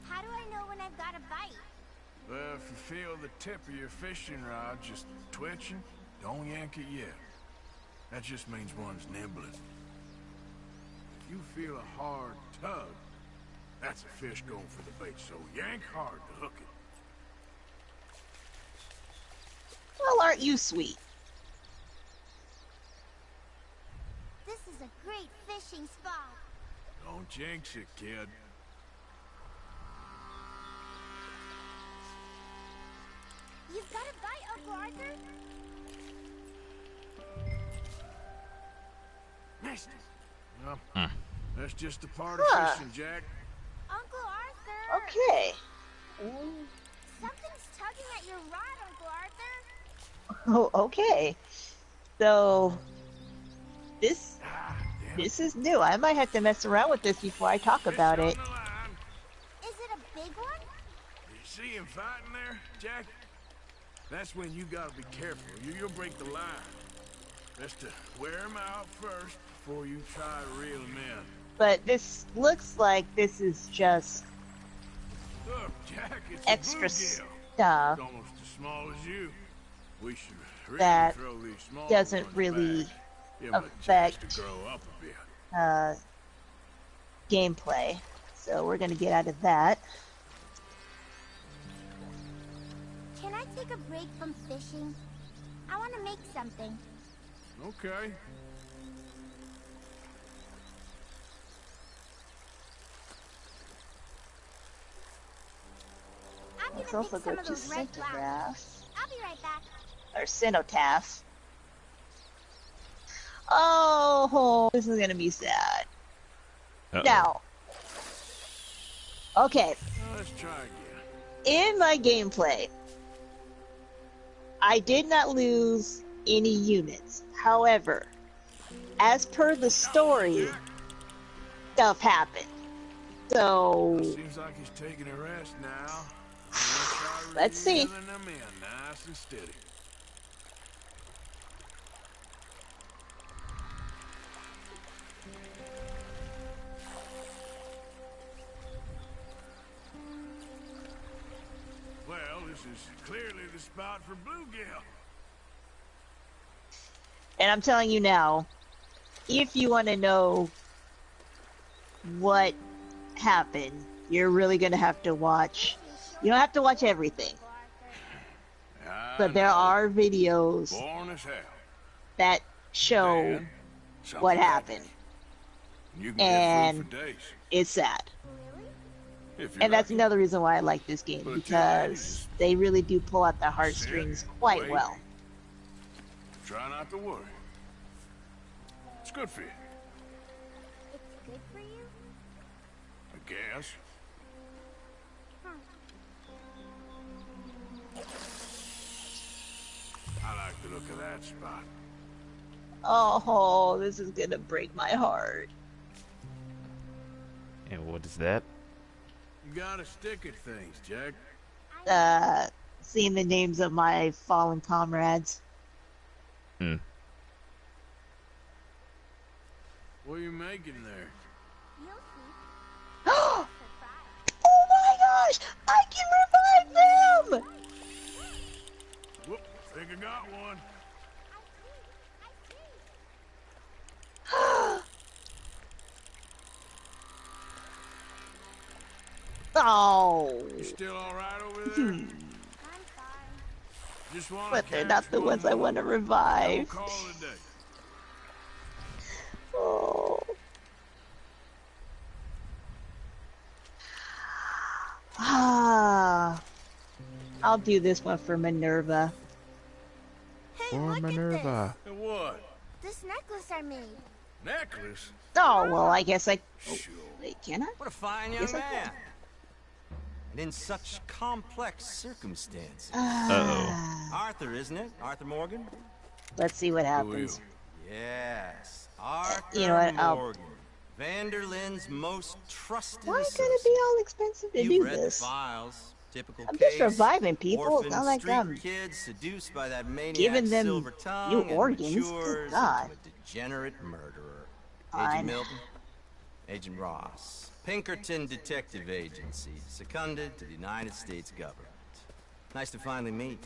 How do I know when I've got a bite?
Well, if you feel the tip of your fishing rod just twitching, don't yank it yet. That just means one's nibbling. If you feel a hard tug, that's a fish going for the bait, so yank hard to hook it.
aren't you sweet?
This is a great fishing spot.
Don't jinx it, kid.
You've got a bite, Uncle Arthur?
Missed it. Well, that's just a part of fishing, Jack.
Uncle Arthur!
Okay.
Something's tugging at your rod, Uncle Arthur.
Oh, okay. So this is new. I might have to mess around with this before I talk about it.
Is it a big one?
You see him fighting there, Jack? That's when you gotta be careful. You'll break the line. Best to wear him out first before you try to reel him in.
But this looks like this is just
Look, Jack, it's
extra
a bluegill.
stuff
It's almost as small as you. We should really
that
throw these small
doesn't
ones
really
back. Give 'em a chance
affect
to grow up a bit.
gameplay. So we're gonna get out of that.
Can I take a break from fishing? I want to make something.
Okay.
I'm
Let's
gonna
also
pick
go
some of
to
those red flowers.
Centograph
I'll be right back.
or Cenotaph. Oh, this is gonna be sad. Now, okay,
Let's try again.
in my gameplay, I did not lose any units. However, as per the story, stuff happened. So,
Seems like he's taking a rest now.
let's see.
Reeling them in nice and steady. Well, this is clearly the spot for bluegill.
And I'm telling you now, if you want to know what happened, you're really going to have to watch. You don't have to watch everything, but there are videos
Born as hell.
that show
Dan, something
what
happened.
happened.
You can
And
get food for days.
it's sad.
If you're
And that's
lucky.
another reason why I like this game,
But until then, you
because
just
they really do pull out the heartstrings quite
wait.
well.
Try not to worry. It's good for you,
It's good for you?
I guess. I like the look of that spot.
Oh, this is gonna break my heart.
And what is that?
You gotta stick at things, Jack.
Seeing the names of my fallen comrades.
Hmm.
What are you making there?
You'll see.
Oh my gosh! I can revive them!
Whoop, think I got one.
Oh,
You still alright over there?
I'm fine.
Just wanna
but they're
catch
not the
one
ones I
more.
want to
We'll
revive.
call it a day.
Oh. Ah, I'll do this one for Minerva.
Hey,
For
look
Minerva.
And what?
at this. This necklace I made.
Necklace?
Oh, well, I guess I... Oh,
Sure.
wait, can I?
What a fine young
Yes, I can.
man. And in such complex circumstances.
Uh-oh.
Arthur, isn't it? Arthur Morgan?
Let's see what
Who are you?
happens.
Yes. Arthur
You know what,
Morgan. Vanderlyn's most trusted
Why
associate.
gotta be all expensive to
You've
do
read
this?
the files. Typical
I'm
case.
just reviving people. It's
Orphan
not like
street
I'm
kids seduced by that maniac
giving them
silver tongue
new
and
organs. Good
matures
God.
into a degenerate murderer.
Fine.
Agent Milton, Agent Ross, Pinkerton Detective Agency, seconded to the United States government. Nice to finally meet.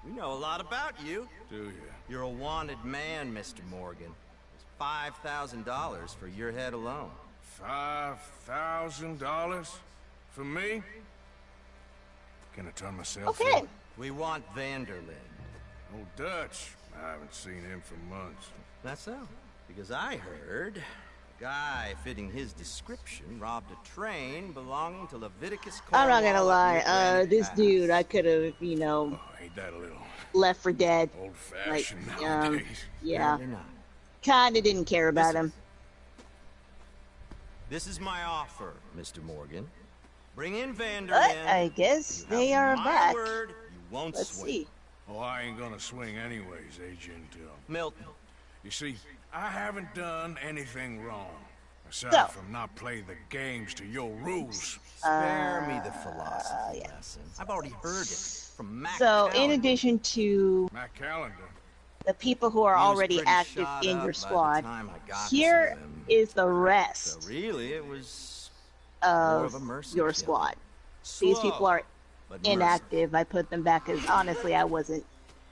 We know a lot about you.
Do you?
You're a wanted man, Mr. Morgan. There's $5,000 for your head alone.
$5,000? For me? Can I turn myself in?
okay.
We want Vanderlyn.
Old Dutch. I haven't seen him for months.
That's so. Because I heard a guy fitting his description robbed a train belonging to Leviticus.
I'm not gonna lie, this
Pass.
dude, I could have, you know,
Oh, ain't that a little
left for dead.
old-fashioned
Like,
nowadays?
yeah,
They're not.
kinda didn't care about him.
This is my offer, Mr. Morgan. Bring in Vander
But
in.
I guess
You
they
have
are
my
back.
word, you won't
Let's
swing.
see.
Oh, I ain't gonna swing anyways, Agent.
Milton,
You see, I haven't done anything wrong. Aside
So.
from not playing the games to your rules.
spare me the philosophy
yeah.
lesson. I've already heard it from Mac
So, in
Calendar.
addition to
Matt Calendar.
the people who are
He was
already
pretty
active
shot
in
up
your
by the
squad,
time I got to
here
him.
is the
So
rest
really, it was more of
of
a mercy
your
kill.
squad. These people
Slow,
are
but merciful.
inactive. I put them back because honestly, I wasn't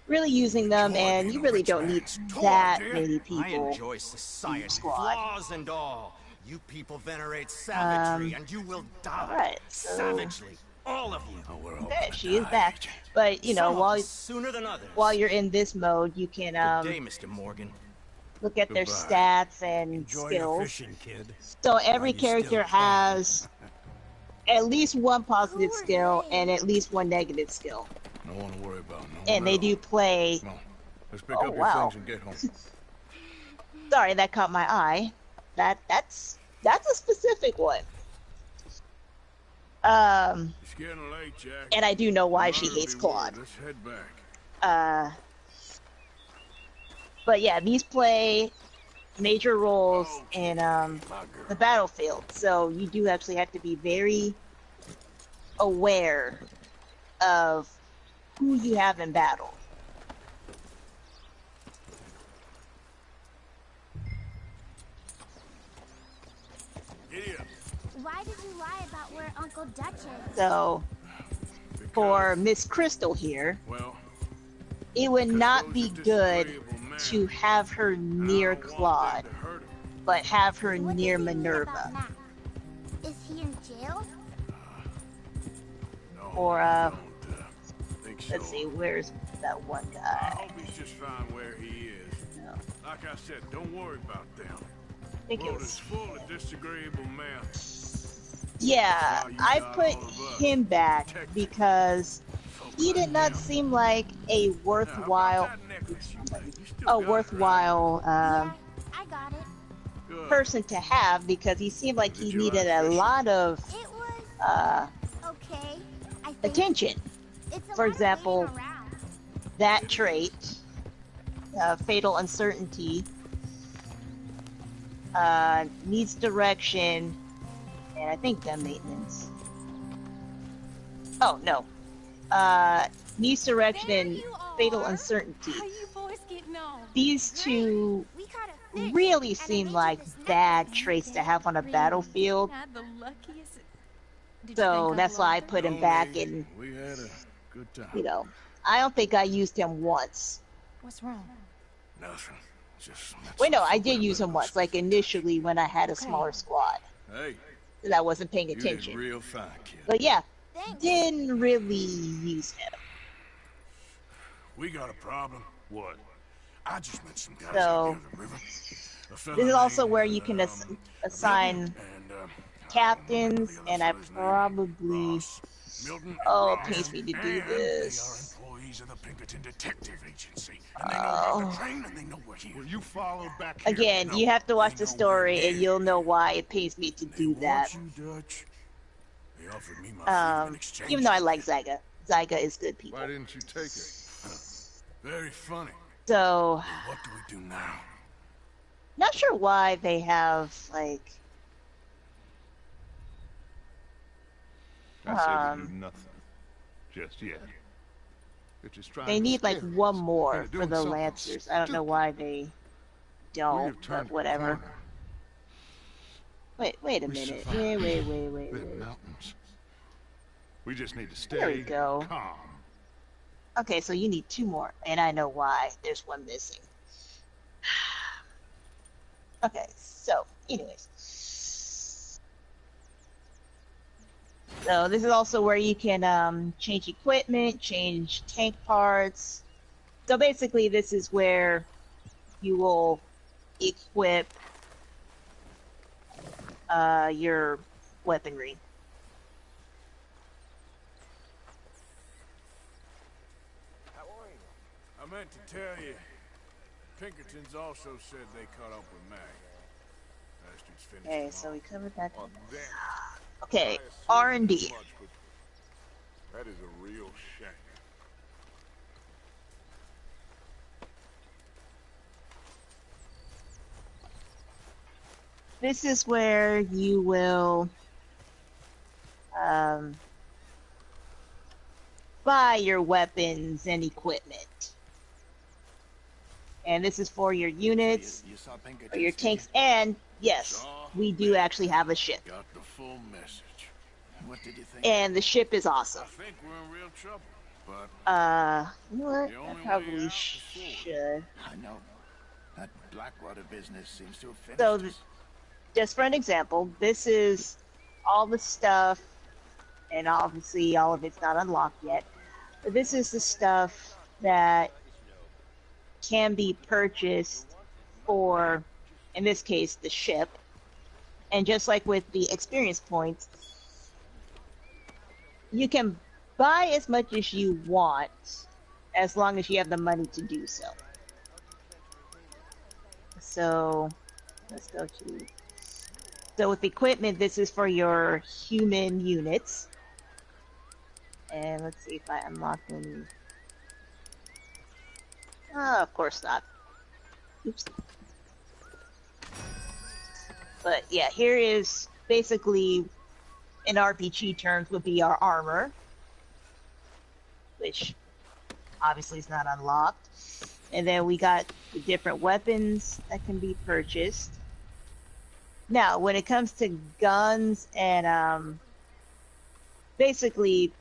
really using them, and you really don't need that many
I
people
enjoy
in
society,
your squad.
flaws and all. You people venerate savagery, and you will die.
Alright, so
Savagely, all of you.
Oh, we're all
okay,
gonna
she is
die,
back.
Agent.
But you know,
Some of
while
us sooner than others.
you're in this mode, you can
Good day, Mr. Morgan.
look at their
Goodbye.
stats and
Enjoy your
skills.
fishing, kid.
So every
While you still
character
can.
has at least one positive
Who are
skill
they?
and at least one negative skill.
No one to worry about. No
And
one
they
at
do
all.
play.
Come on, let's pick
Oh,
up your
wow.
things and get home.
Sorry, that caught my eye. That's a specific one.
It's getting late, Jack.
And I do know why
Tomorrow
she
will
hates
be
Claude.
warm. Let's head back.
But yeah, these play major roles in
My
the
girl.
battlefield. So you do actually have to be very aware of who you have in battle.
Giddy up.
Why did you lie about where Uncle Dutch is?
So for Miss Crystal here,
Well,
it would
because
not
those
be
are
good
disagreeable men,
to have her
and I
near
don't want
Claude,
them to hurt him.
but have her
What
near
does he mean
Minerva.
about Mac? Is he in jail?
No,
Or,
I don't think so.
Let's see, where's that one
I
guy?
hope he's just fine where he is.
No,
Like I said, don't worry about them.
I think it
World is
was.
full of disagreeable men.
Yeah, I put him back because he did not seem like a worthwhile,
Yeah, I got it.
person to have because he seemed like he needed a lot of
It was okay. I think
attention.
it's a
For
lot of
example,
waiting around.
that trait, fatal uncertainty, needs direction, and I think gun maintenance. Oh no, needs direction
There
and
you are.
fatal uncertainty.
How you boys getting on?
These two
We caught a fish,
really
and I
seem
made
like
you this
bad
necklace.
traits to have on a
Really?
battlefield.
Not the luckiest. Did you
So
think
that's
Uncle
why I
Arthur?
put him
No,
back,
Nate,
and
we had a good time.
you know, I don't think I used him once.
What's wrong?
Nothing. Just
Wait, no, I did use him once, like initially when I had a
Okay.
smaller squad,
Hey,
and I wasn't paying
you did
attention.
real fine, kid.
But yeah,
Thanks.
didn't really use him.
We got a problem. What? I just met some guys
So,
out near the river. A fella
This is also
named,
where you can assign
Milton
captains,
I don't remember the
and I
other fellow's name.
probably
Ross. Milton and
oh, it
Ross.
pays me to do
And
this.
They are employees of the Pinkerton Detective Agency, and they know about the train, and they know we're here. Well, you followed back here.
Again,
No,
you have to watch
they
the
know we're
story, and
here.
you'll know why it pays me to
They
do
want
that.
you, Dutch. They offered me my freedom in exchange.
Even though I like Zyga. Zyga is good people.
Why didn't you take it? Very funny.
So,
What do we do now?
not sure why they have, like,
I say we
Um,
do nothing. Just yet. They're just trying
they
to
need like
scare us
one more
into
for
doing
the
something
Lancers. I don't know
stupid.
why they
We
don't,
have
but
turned a
whatever.
corner.
Wait a
We
minute.
survived
Wait.
the mountains. We just need to stay
There we go.
calm.
Okay, so you need two more, and I know why. There's one missing. Okay, so, anyways. So this is also where you can change equipment, change tank parts. So basically, this is where you will equip your weaponry.
I meant to tell you, Pinkertons also said they caught up with Mag. Bastards finished
Okay,
them
so
off.
we covered that.
Oh, damn.
Okay,
I assumed
R&D.
as much, but that is a real shame.
This is where you will buy your weapons and equipment. And this is for your units, or your tanks, and yes, we do actually have a ship.
Got the full message. What did you think?
And the ship is awesome.
I think we're in real trouble, but
you know what?
the
I
only
probably
way out is
should.
I know. That Blackwater business seems to have finished
So,
us.
just for an example, this is all the stuff, and obviously all of it's not unlocked yet, but this is the stuff that can be purchased for, in this case, the ship. And just like with the experience points, you can buy as much as you want as long as you have the money to do so. So let's go to, so with equipment, this is for your human units. And let's see if I unlock any. Oh, of course not. Oops. But yeah, here is basically, in RPG terms, would be our armor, which obviously is not unlocked. And then we got the different weapons that can be purchased. Now, when it comes to guns and basically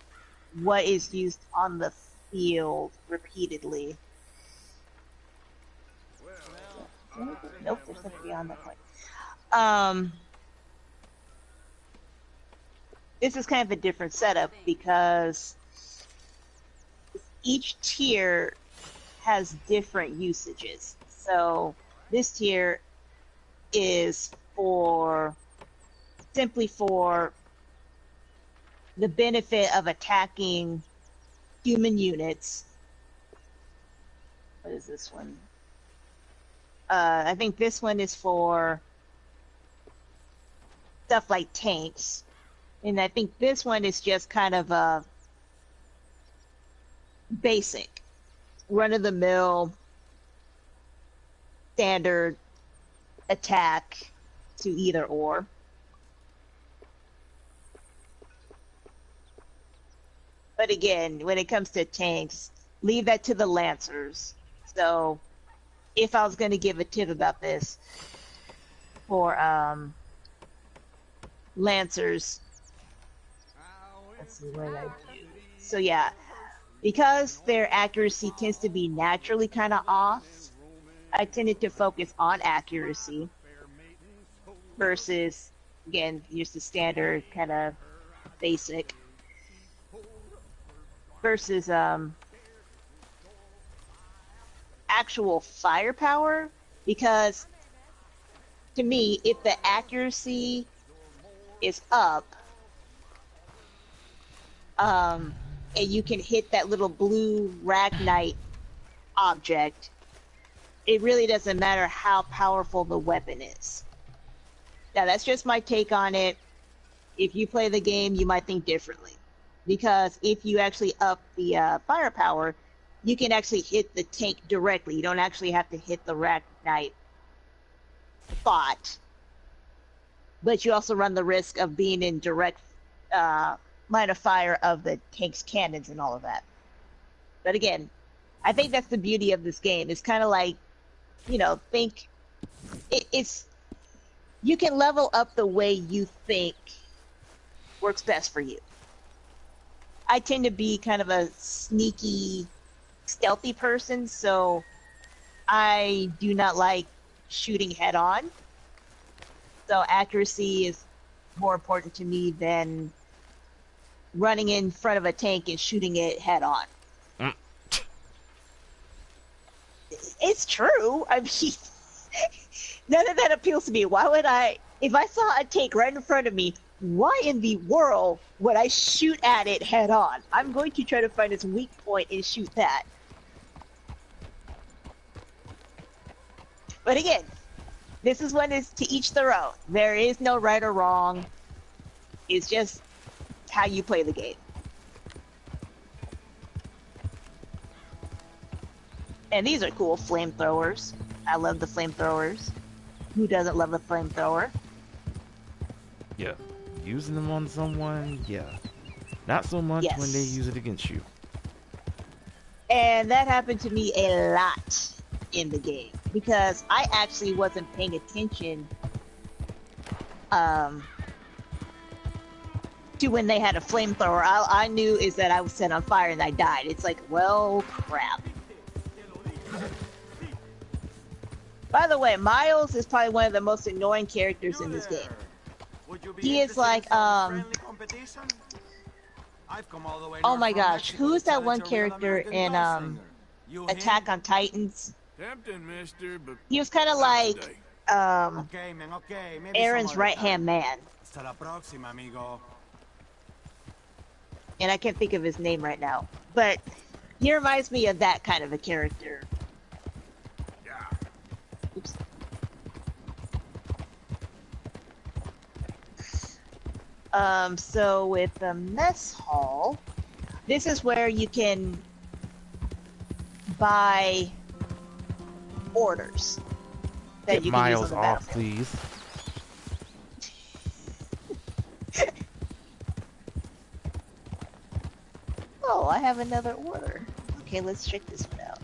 what is used on the field repeatedly. Nope, there's nothing beyond that point. This is kind of a different setup because each tier has different usages. So this tier is for simply for the benefit of attacking human units. What is this one? I think this one is for stuff like tanks. And I think this one is just kind of a basic, run-of-the-mill, standard attack to either or. But again, when it comes to tanks, leave that to the Lancers. So, if I was going to give a tip about this for Lancers, let's see what I do. So yeah, because their accuracy tends to be naturally kind of off, I tended to focus on accuracy versus, again, use the standard kind of basic versus actual firepower, because to me, if the accuracy is up, and you can hit that little blue Ragnite object, it really doesn't matter how powerful the weapon is. Now, that's just my take on it. If you play the game, you might think differently. Because if you actually up the firepower, you can actually hit the tank directly. You don't actually have to hit the Ragnite spot. But you also run the risk of being in direct line of fire of the tank's cannons and all of that. But again, I think that's the beauty of this game. It's kind of like, you know, think it's you can level up the way you think works best for you. I tend to be kind of a sneaky, stealthy person, so I do not like shooting head on. So accuracy is more important to me than running in front of a tank and shooting it head on. true. I mean, none of that appeals to me. Why would I, if I saw a tank right in front of me, why in the world would I shoot at it head on? I'm going to try to find its weak point and shoot that. But again, this is when it's to each their own. There is no right or wrong. It's just how you play the game. And these are cool flamethrowers. I love the flamethrowers. Who doesn't love a flamethrower?
Yeah. Using them on someone, yeah. Not so much
Yes.
when they use it against you.
And that happened to me a lot in the game. Because I actually wasn't paying attention to when they had a flamethrower. I knew is that I was set on fire and I died. It's like, well, crap. By the way, Miles is probably one of the most annoying characters in this game. He is like, oh my gosh, who is that one character in, Attack on Titans? He was kind of like, Aaron's right-hand man. And I can't think of his name right now. But he reminds me of that kind of a character. Oops. So with the mess hall, this is where you can buy orders that
Get
you can
Miles
use on the
off,
battlefield.
please.
Oh, I have another order. Okay, let's check this one out.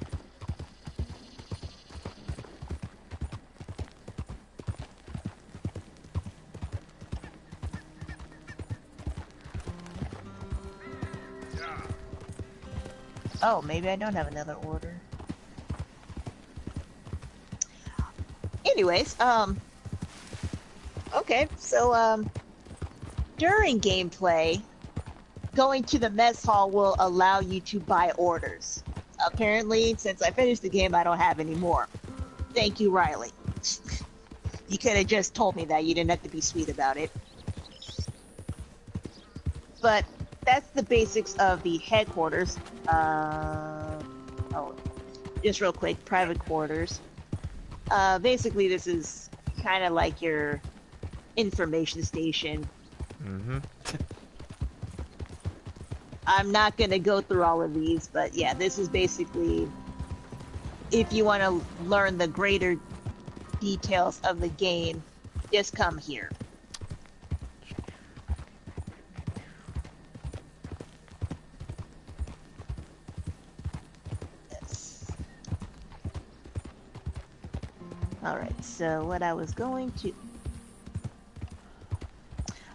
Oh, maybe I don't have another order. Anyways, okay, so, during gameplay, going to the mess hall will allow you to buy orders. Apparently, since I finished the game, I don't have any more. Thank you, Riley. You could have just told me that. You didn't have to be sweet about it. But that's the basics of the headquarters. Oh, just real quick, private quarters. Basically, this is kind of like your information station.
Mm-hmm.
I'm not going to go through all of these, but yeah, this is basically if you want to learn the greater details of the game, just come here. Yes. Alright, so what I was going to...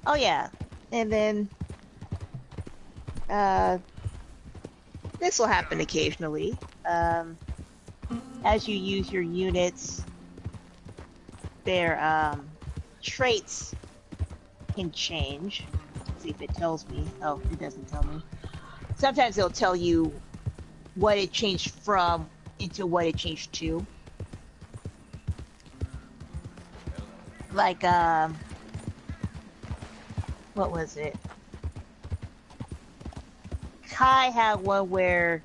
Oh yeah, and then this will happen occasionally. As you use your units, their traits can change. Let's see if it tells me. Oh, it doesn't tell me. Sometimes it'll tell you what it changed from into what it changed to. Like, what was it? Kai had one where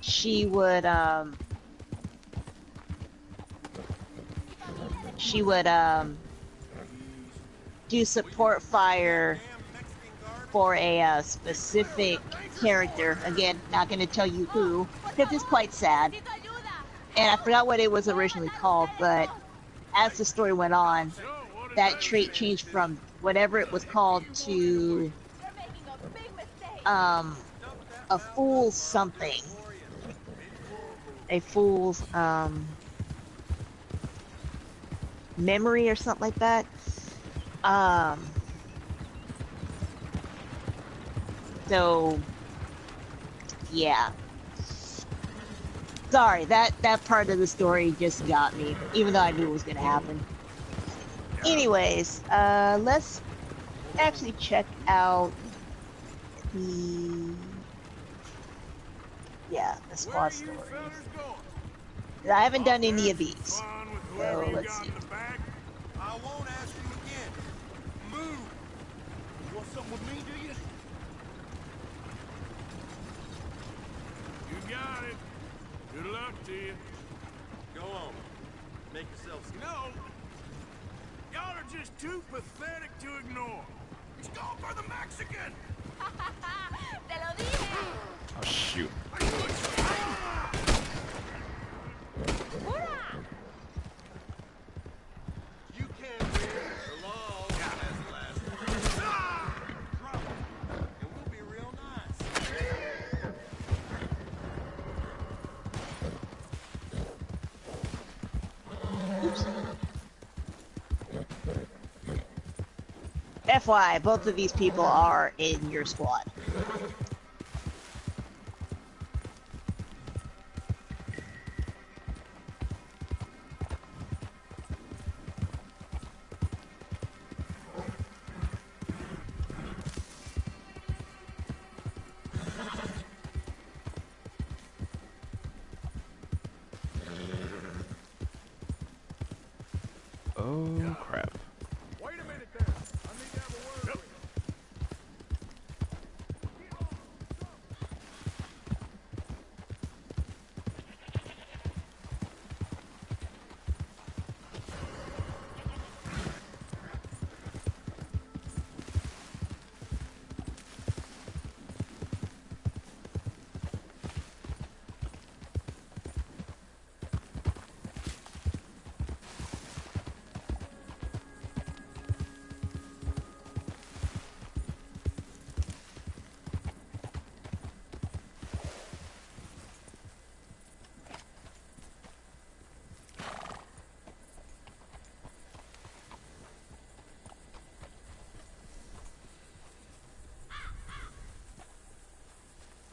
she would do support fire for a specific character. Again, not going to tell you who, because it's quite sad. And I forgot what it was originally called, but as the story went on, that trait changed from whatever it was called to a fool's something. A fool's memory or something like that. So yeah. Sorry, that part of the story just got me, even though I knew it was gonna happen. Anyways, let's actually check out the squad stories. I haven't done any of these. So let's see.
I won't ask you again. Move. You want something with me, do you? You got it. Good luck to you. Go on. Make yourself scarce. No. Y'all are just too pathetic to ignore. He's going for the Mexican.
Te lo dije.
Oh shoot.
You can't win. The law has the last word. Drop it. And we'll be real nice.
FYI, both of these people are in your squad.
Oh crap.
Wait a minute there. I need to have a word with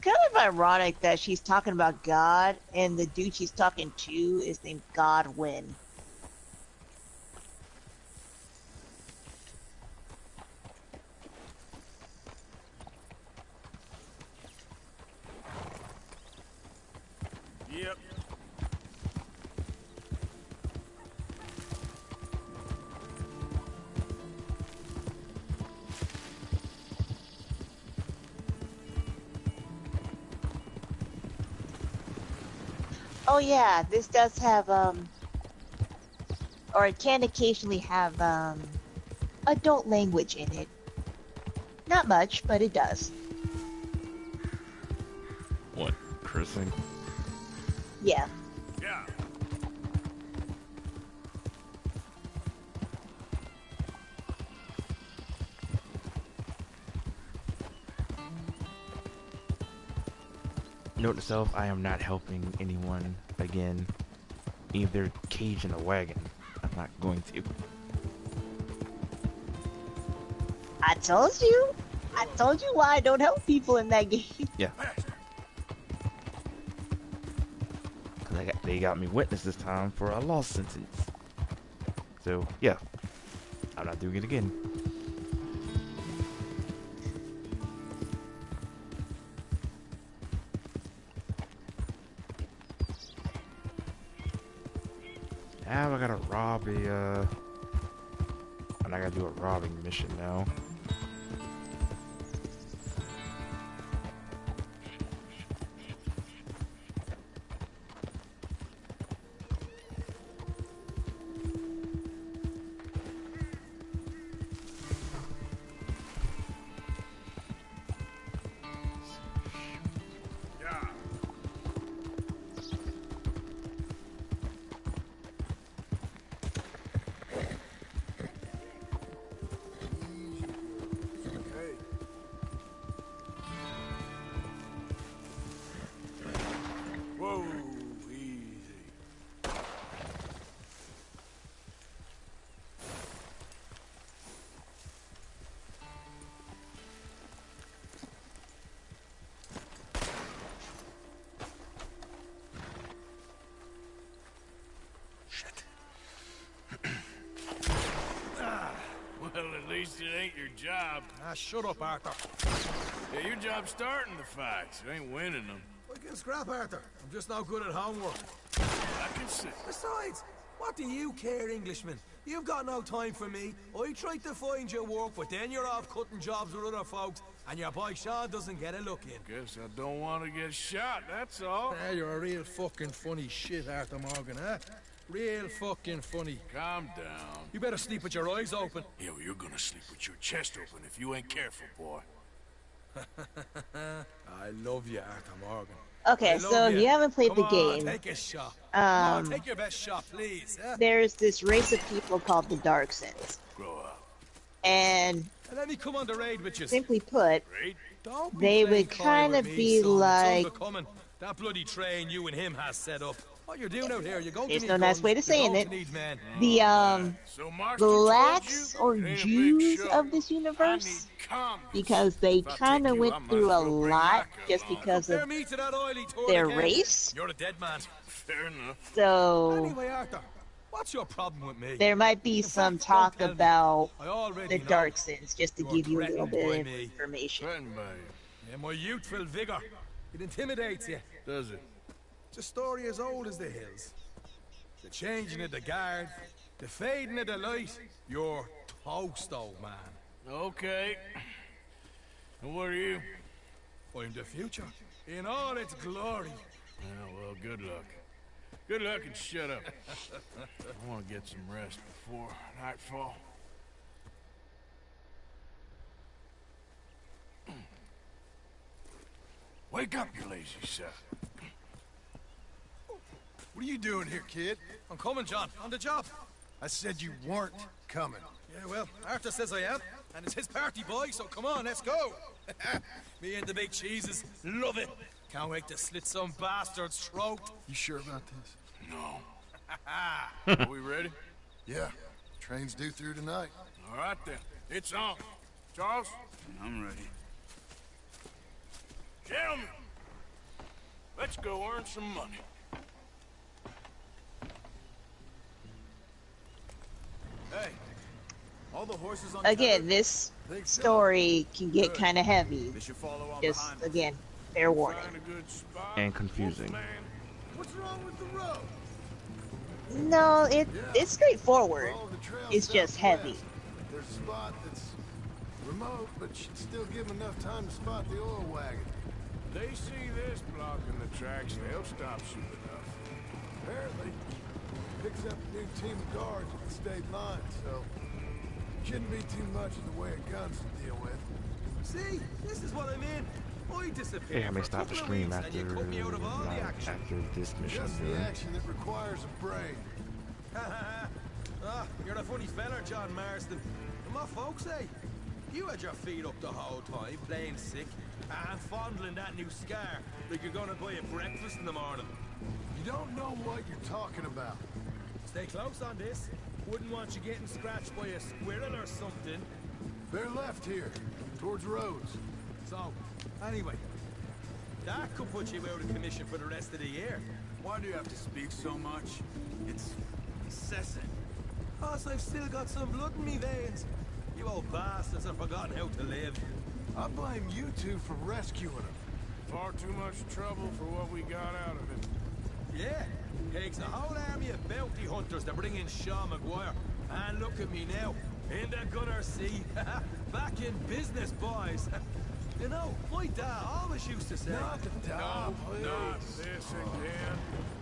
Kind of ironic that she's talking about God and the dude she's talking to is named Godwin.
Yep.
Oh yeah, this does have or it can occasionally have adult language in it. Not much, but it does.
What? Cursing?
Yeah.
Yeah.
Note to self, I am not helping anyone again. Either cage in a wagon. I'm not going to.
I told you. I told you why I don't help people in that game.
Yeah. Cause they got me witness this time for a lost sentence. So yeah, I'm not doing it again. Now I gotta rob a, and I gotta do a robbing mission now.
Whoa, easy.
Shit.
Well, at least it ain't your job.
Ah, shut up, Arthur.
Yeah, your job's starting the fights. It ain't winning them.
We can scrap, Arthur. I'm just not good at homework.
I can see.
Besides, what do you care, Englishman? You've got no time for me. I tried to find you work, but then you're off cutting jobs with other folks, and your boy Sean doesn't get a look in.
Guess I don't want to get shot, that's all.
You're a real fucking funny shit, Arthur Morgan, huh? Real fucking funny.
Calm down.
You better sleep with your eyes open.
Yo, you're gonna sleep with your chest open if you ain't careful, boy.
I love you, Arthur Morgan.
Okay, so if you haven't played the game,
take a shot. Come on, take your best shot, please.
There's this race of people called the Darksons.
Grow up.
And
let me come on the raid with you.
Simply put,
Don't
they would kind of be like...
That bloody train you and him has set up. What you're doing out here, you're going
There's
to
no
need
nice
guns.
way to saying it. The blacks or Jews of this universe, because they kind of went through a lot just because of their race.
You're a dead man.
Fair enough.
So
anyway, Arthur, what's your problem with me?
there might be some talk about the Darksons, just to give you a little bit of information.
Yeah, my youthful vigor. It intimidates you.
Does it?
It's a story as old as the hills. The changing of the guard, the fading of the light. You're toast, old man.
Okay. And what are you?
I'm the future, in all its glory.
Oh, well, good luck. Good luck and shut up. I want to get some rest before nightfall. Wake up, you lazy son.
What are you doing here, kid?
I'm coming, John. On the job.
I said you weren't coming.
Yeah, well, Arthur says I am. And it's his party, boy, so come on, let's go. Me and the big cheeses. Love it. Can't wait to slit some bastard's throat.
You sure about this?
No. Are we ready?
Yeah. Train's due through tonight.
All right, then. It's on. Charles?
I'm ready.
Gentlemen, let's go earn some money.
Hey, all the horses on
Again, this story can get kind of heavy. Just, again, fair warning.
And confusing.
What's wrong with the road?
No, it's straightforward. It's just heavy.
There's a spot that's remote, but should still give them enough time to spot the oil wagon.
They see this blocking the tracks, they'll stop soon enough.
Apparently, picks up a new team of guards at the state line, so shouldn't be too much in the way of guns to deal with.
See, this is what I mean. I disappeared.
Hey, I may stop the stream after this mission.
Just the action that requires a brain.
You're a funny fella, John Marston. And my folks say, you had your feet up the whole time, playing sick, and fondling that new scar like you're gonna buy a breakfast in the morning.
You don't know what you're talking about.
Stay close on this. Wouldn't want you getting scratched by a squirrel or something.
They're left here, towards Rhodes.
So, anyway, that could put you out of commission for the rest of the year.
Why do you have to speak so much? It's incessant.
Cause I've still got some blood in me veins. You old bastards have forgotten how to live.
I blame you two for rescuing him.
Far too much trouble for what we got out of it.
Yeah, takes a whole army of bounty hunters to bring in Sean McGuire. And look at me now, in the gunner seat. Back in business, boys. You know, my dad always used to say...
Not the dad, please.
Not this again.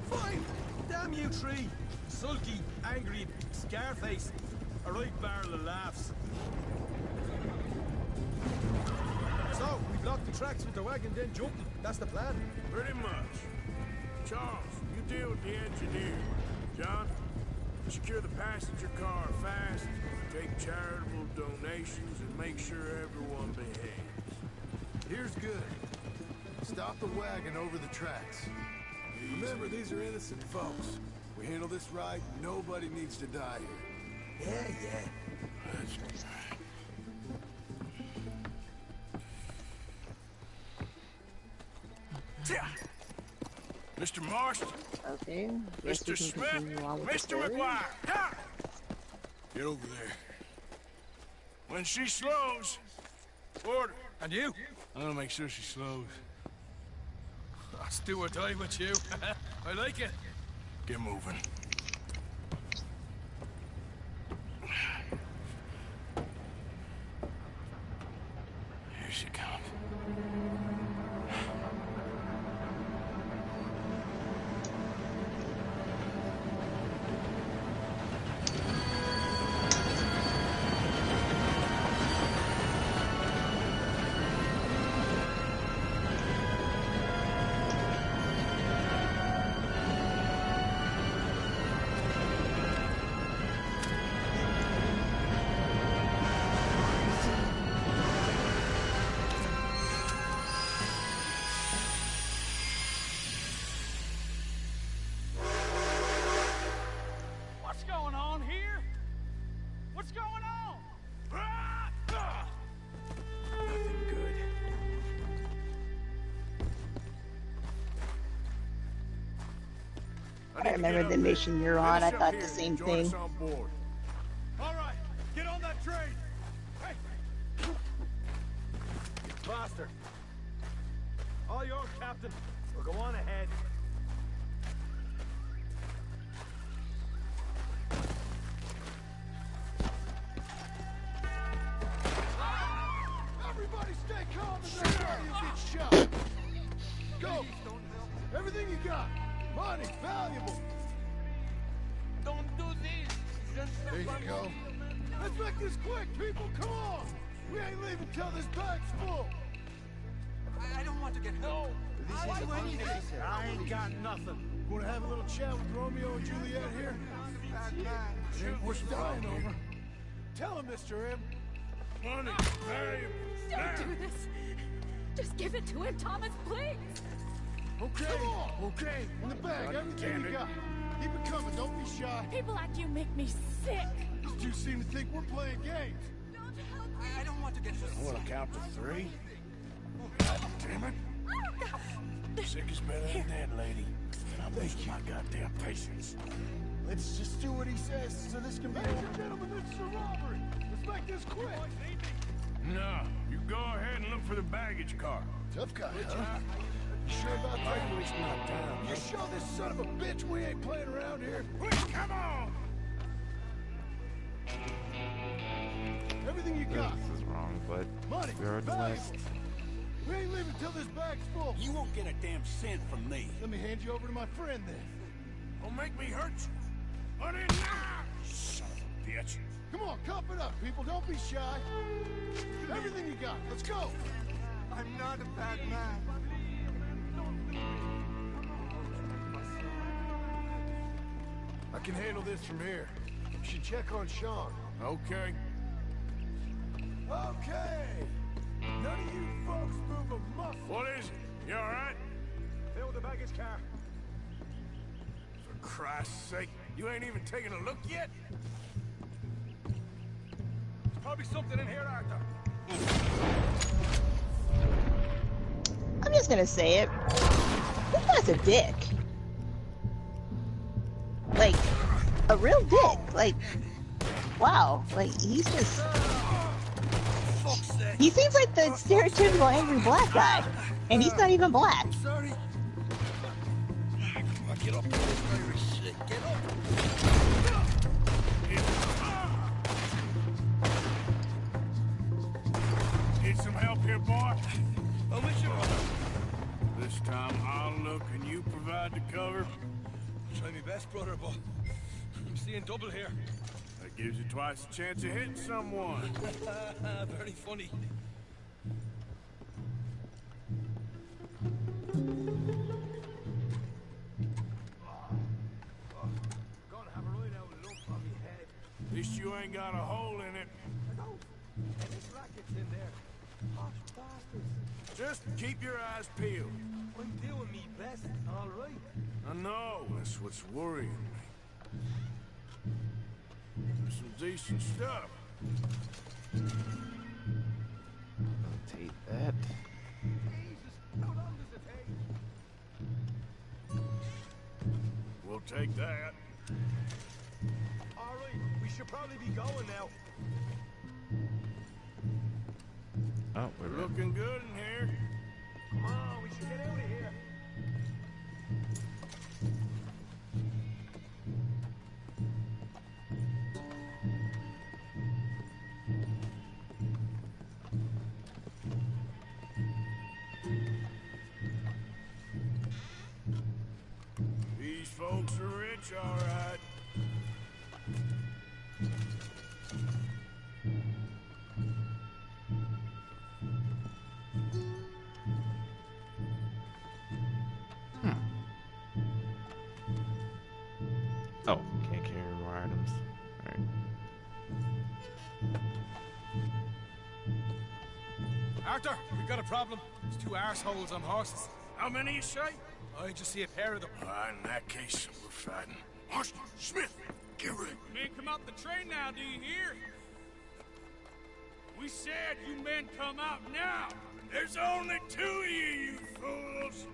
Fine, damn you three. Sulky, angry, scarface. A right barrel of laughs. So, we block the tracks with the wagon, then jump. That's the plan.
Pretty much. Charles, you deal with the engineer. John, secure the passenger car fast, take charitable donations, and make sure everyone behaves.
Here's good. Stop the wagon over the tracks. Remember, these are innocent folks. We handle this right, nobody needs to die here.
Yeah.
That's right. Mr. Marston.
Okay.
Mr. Smith. Mr. McGuire. Yeah. Get over there. When she slows, order.
And you?
I'm gonna make sure she slows.
I'll do or die with you. I like it.
Get moving. Here she comes.
What's going on here? What's going on?
Nothing good.
I remember the mission you're on. I thought the same thing.
All right, get on that train. Hey,
Bastard. All yours, Captain. We'll go on ahead.
everybody stay calm and don't let you get shot. Go. Everything you got. Money, valuable.
Don't do this.
There you go. Let's make this quick, people. Come on. We ain't leaving till this bag's full.
I don't want to get hurt. I ain't got nothing.
Want to have a little chat with Romeo and Juliet here? It ain't worth dying over. Tell him, Mr. M. Money, valuable.
Don't do this. Just give it to him, Thomas, please.
Okay, okay. In the bag, everything you got. Keep it coming, don't be shy.
People like you make me sick.
These two seem to think we're playing games.
I don't want to get hurt.
I want to count to 3. God damn it. Sick is better than dead, lady. And I'm losing my goddamn patience. Let's just do what he says so this can be over. Gentlemen, this is a robbery. Let's make this quick. No, you go ahead and look for the baggage car. Tough guy, huh? You sure about that? It's not down. You show this son of a bitch we ain't playing around here. Come on! Everything you got.
This is wrong, but
Money,
we are on the
valuable.
list.
We ain't leaving till this bag's full.
You won't get a damn cent from me.
Let me hand you over to my friend then. Don't make me hurt you. On it now! Son of a bitch. Come on, cup it up, people. Don't be shy. Everything you got. Let's go.
I'm not a bad man.
I can handle this from here. You should check on Sean. Okay. Okay. None of you folks move a muscle. What is it? You all right?
Fill the baggage car.
For Christ's sake, you ain't even taken a look yet?
There's probably something in here, Arthur.
I'm just gonna say it. This guy's a dick. Like, a real dick. Like, wow. Like, he's just... He seems like the stereotypical angry black guy. And he's not even black.
Sorry. Come on, get up. Shit, get up.
Need some help here, boy?
I'll meet you.
This time I'll look and you provide the cover.
Try my best, brother, but I'm seeing double here.
That gives you twice the chance of hitting someone.
Very funny.
Gonna have a right out lump on me head. At least you ain't got a hole in it.
I don't. And this racket's in there. Posh bastards.
Just keep your eyes peeled.
I'm doing me best, all right.
I know, that's what's worrying me. Some decent stuff.
Take that.
Jesus, how long does it take?
We'll take that.
All right, we should probably be going now.
Oh, we're
We're looking good in here.
Come on, we should get out of here.
It's all right.
Oh, can't carry more items. Alright.
Arthur, we've got a problem. There's two arseholes on horses.
How many you say?
I just see a pair of them.
In that case, we're fighting. Austin, Smith, get ready.
Men, come out the train now, do you hear?
We said you men come out now. There's only 2 of you fools.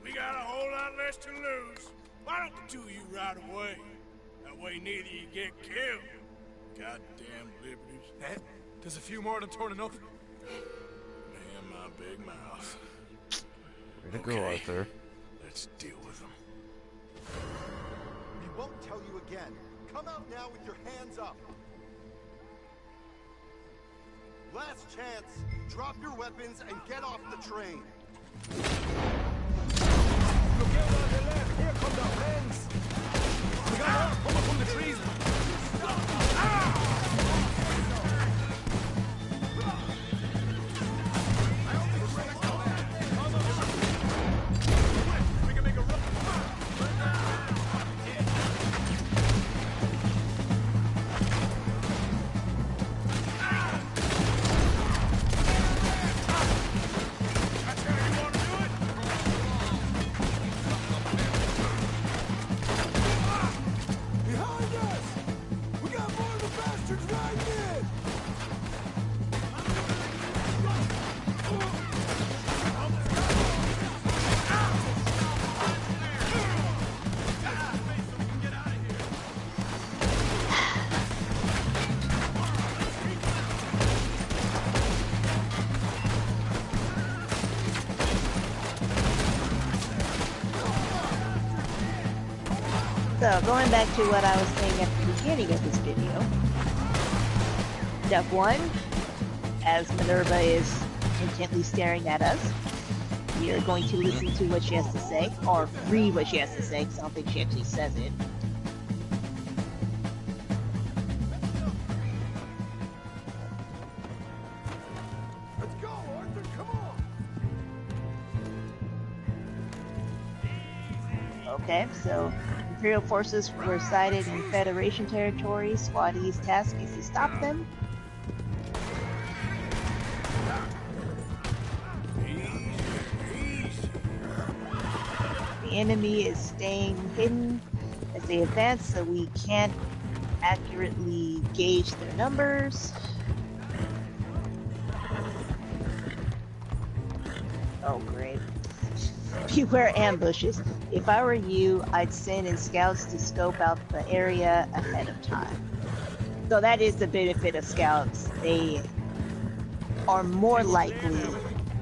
We got a whole lot less to lose. Why don't the 2 of you ride away? That way neither of you get killed. Goddamn liberties.
Eh? There's a few more than turning up.
Damn my big mouth.
Way to go, Arthur.
Let's deal with them.
We won't tell you again. Come out now with your hands up. Last chance. Drop your weapons and get off the train.
Look out on the left. Here come the friends. We got her coming from the trees.
So, going back to what I was saying at the beginning of this video. Step 1, as Minerva is intently staring at us, we are going to listen to what she has to say, or read what she has to say, because I don't think she actually says it.
Let's go, Arthur, come on!
Okay, so Imperial forces were sighted in Federation territory. Squad E's task is to stop them. The enemy is staying hidden as they advance, so we can't accurately gauge their numbers. Oh, great. Beware ambushes. If I were you, I'd send in scouts to scope out the area ahead of time. So that is the benefit of scouts. They are more likely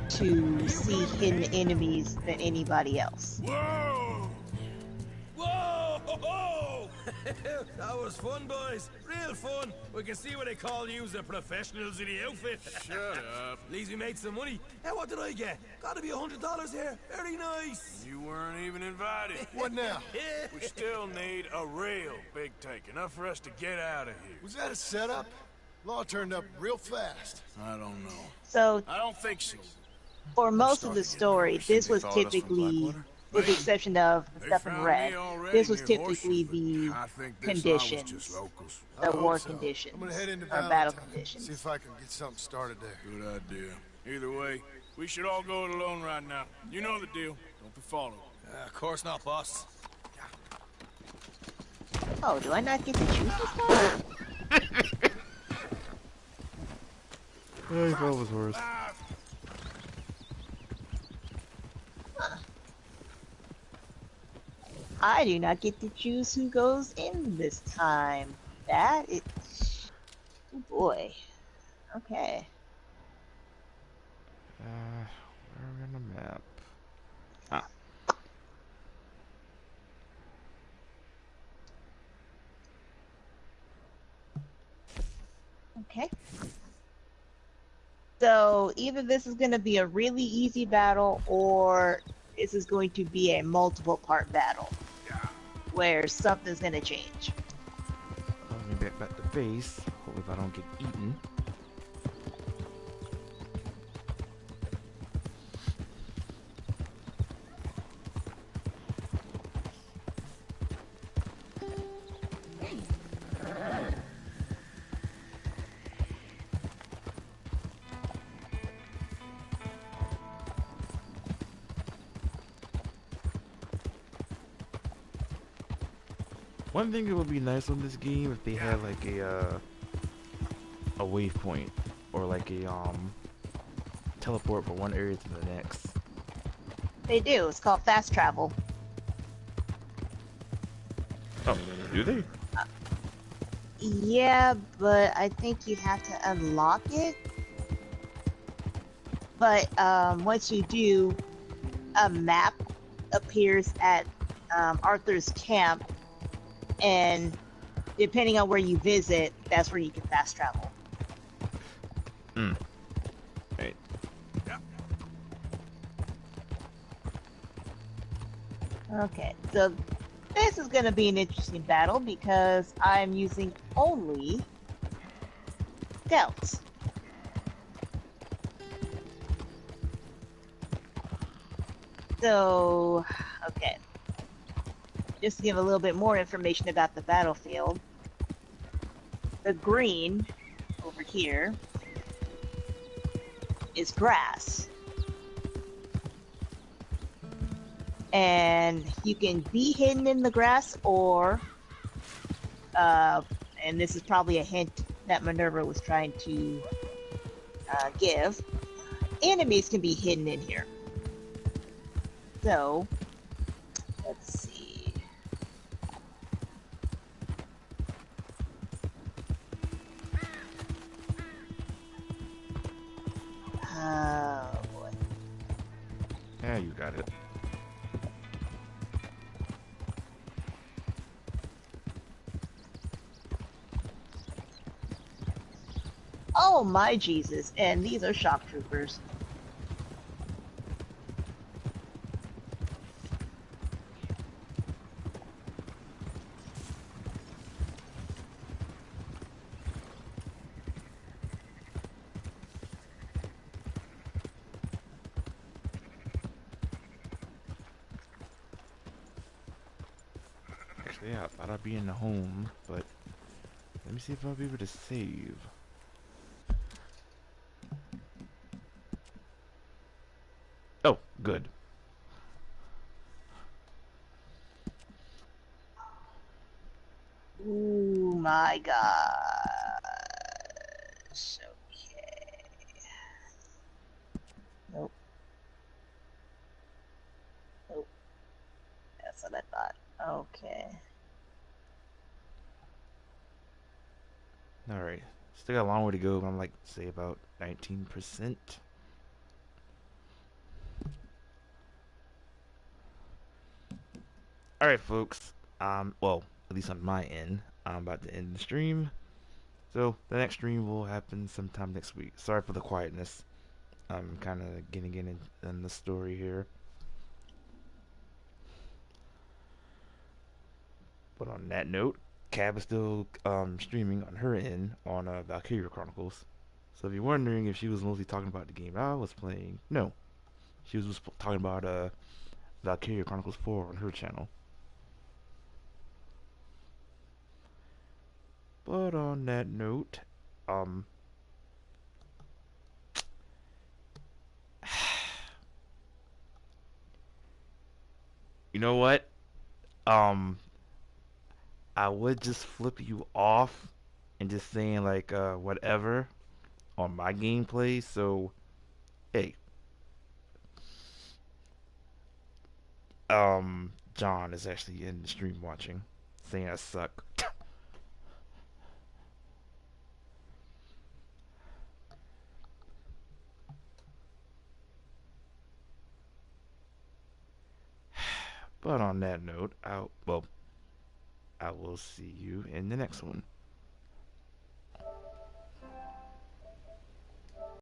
to see hidden enemies than anybody else.
Whoa!
Whoa! That was fun, boys. Real fun. We can see what they call you the professionals in the outfit.
Shut up.
At least we made some money. Hey, what did I get? Gotta be $100 here. Very nice.
You weren't even invited.
What now?
We still need a real big take. Enough for us to get out of here.
Was that a setup? Law turned up real fast.
I don't know.
So,
I don't think so.
for most of the story, this was typically, with the exception of the stuff in red, this was typically the conditions, the war conditions,
I'm gonna head into
or battle
Valentine,
conditions.
see if I can get something started there.
Good idea. Either way, we should all go it alone right now. You know the deal. Don't be followed.
Of course not, boss.
Oh, do I not get to choose this time?
I thought it was worse.
I do not get to choose who goes in this time. That is... Oh boy. Okay.
Where are we on the map? Ah.
Okay. So, either this is going to be a really easy battle, or this is going to be a multiple part battle. where something's gonna change.
Let me back to base. Hopefully, if I don't get eaten. One thing that would be nice on this game if they had like a waypoint or like a teleport from one area to the next.
They do. It's called fast travel.
Oh, do they?
Yeah, but I think you have to unlock it. But once you do, a map appears at Arthur's camp, and depending on where you visit, that's where you can fast travel.
Right.
Okay, so this is going to be an interesting battle because I'm using only stealth. So, okay. Just to give a little bit more information about the battlefield. The green over here is grass. And you can be hidden in the grass, or and this is probably a hint that Minerva was trying to give, enemies can be hidden in here. So let's see. Oh boy.
Yeah, you got it.
Oh my Jesus, and these are shock troopers.
Actually, yeah, I thought I'd be in the home, but let me see if I'll be able to save. Oh, good.
Oh my gosh. Okay. Nope. Nope. That's what I thought. Okay.
Alright. Still got a long way to go, but I'm like, say about 19%. Alright, folks. Well, at least on my end, I'm about to end the stream. So, the next stream will happen sometime next week. Sorry for the quietness. I'm kind of getting in the story here. But on that note, Cab is still streaming on her end on Valkyria Chronicles. So if you're wondering if she was mostly talking about the game I was playing, no. She was just talking about Valkyria Chronicles 4 on her channel. But on that note, you know what? I would just flip you off and just saying like whatever on my gameplay. So hey, John is actually in the stream watching, saying I suck. But on that note, I will see you in the next one.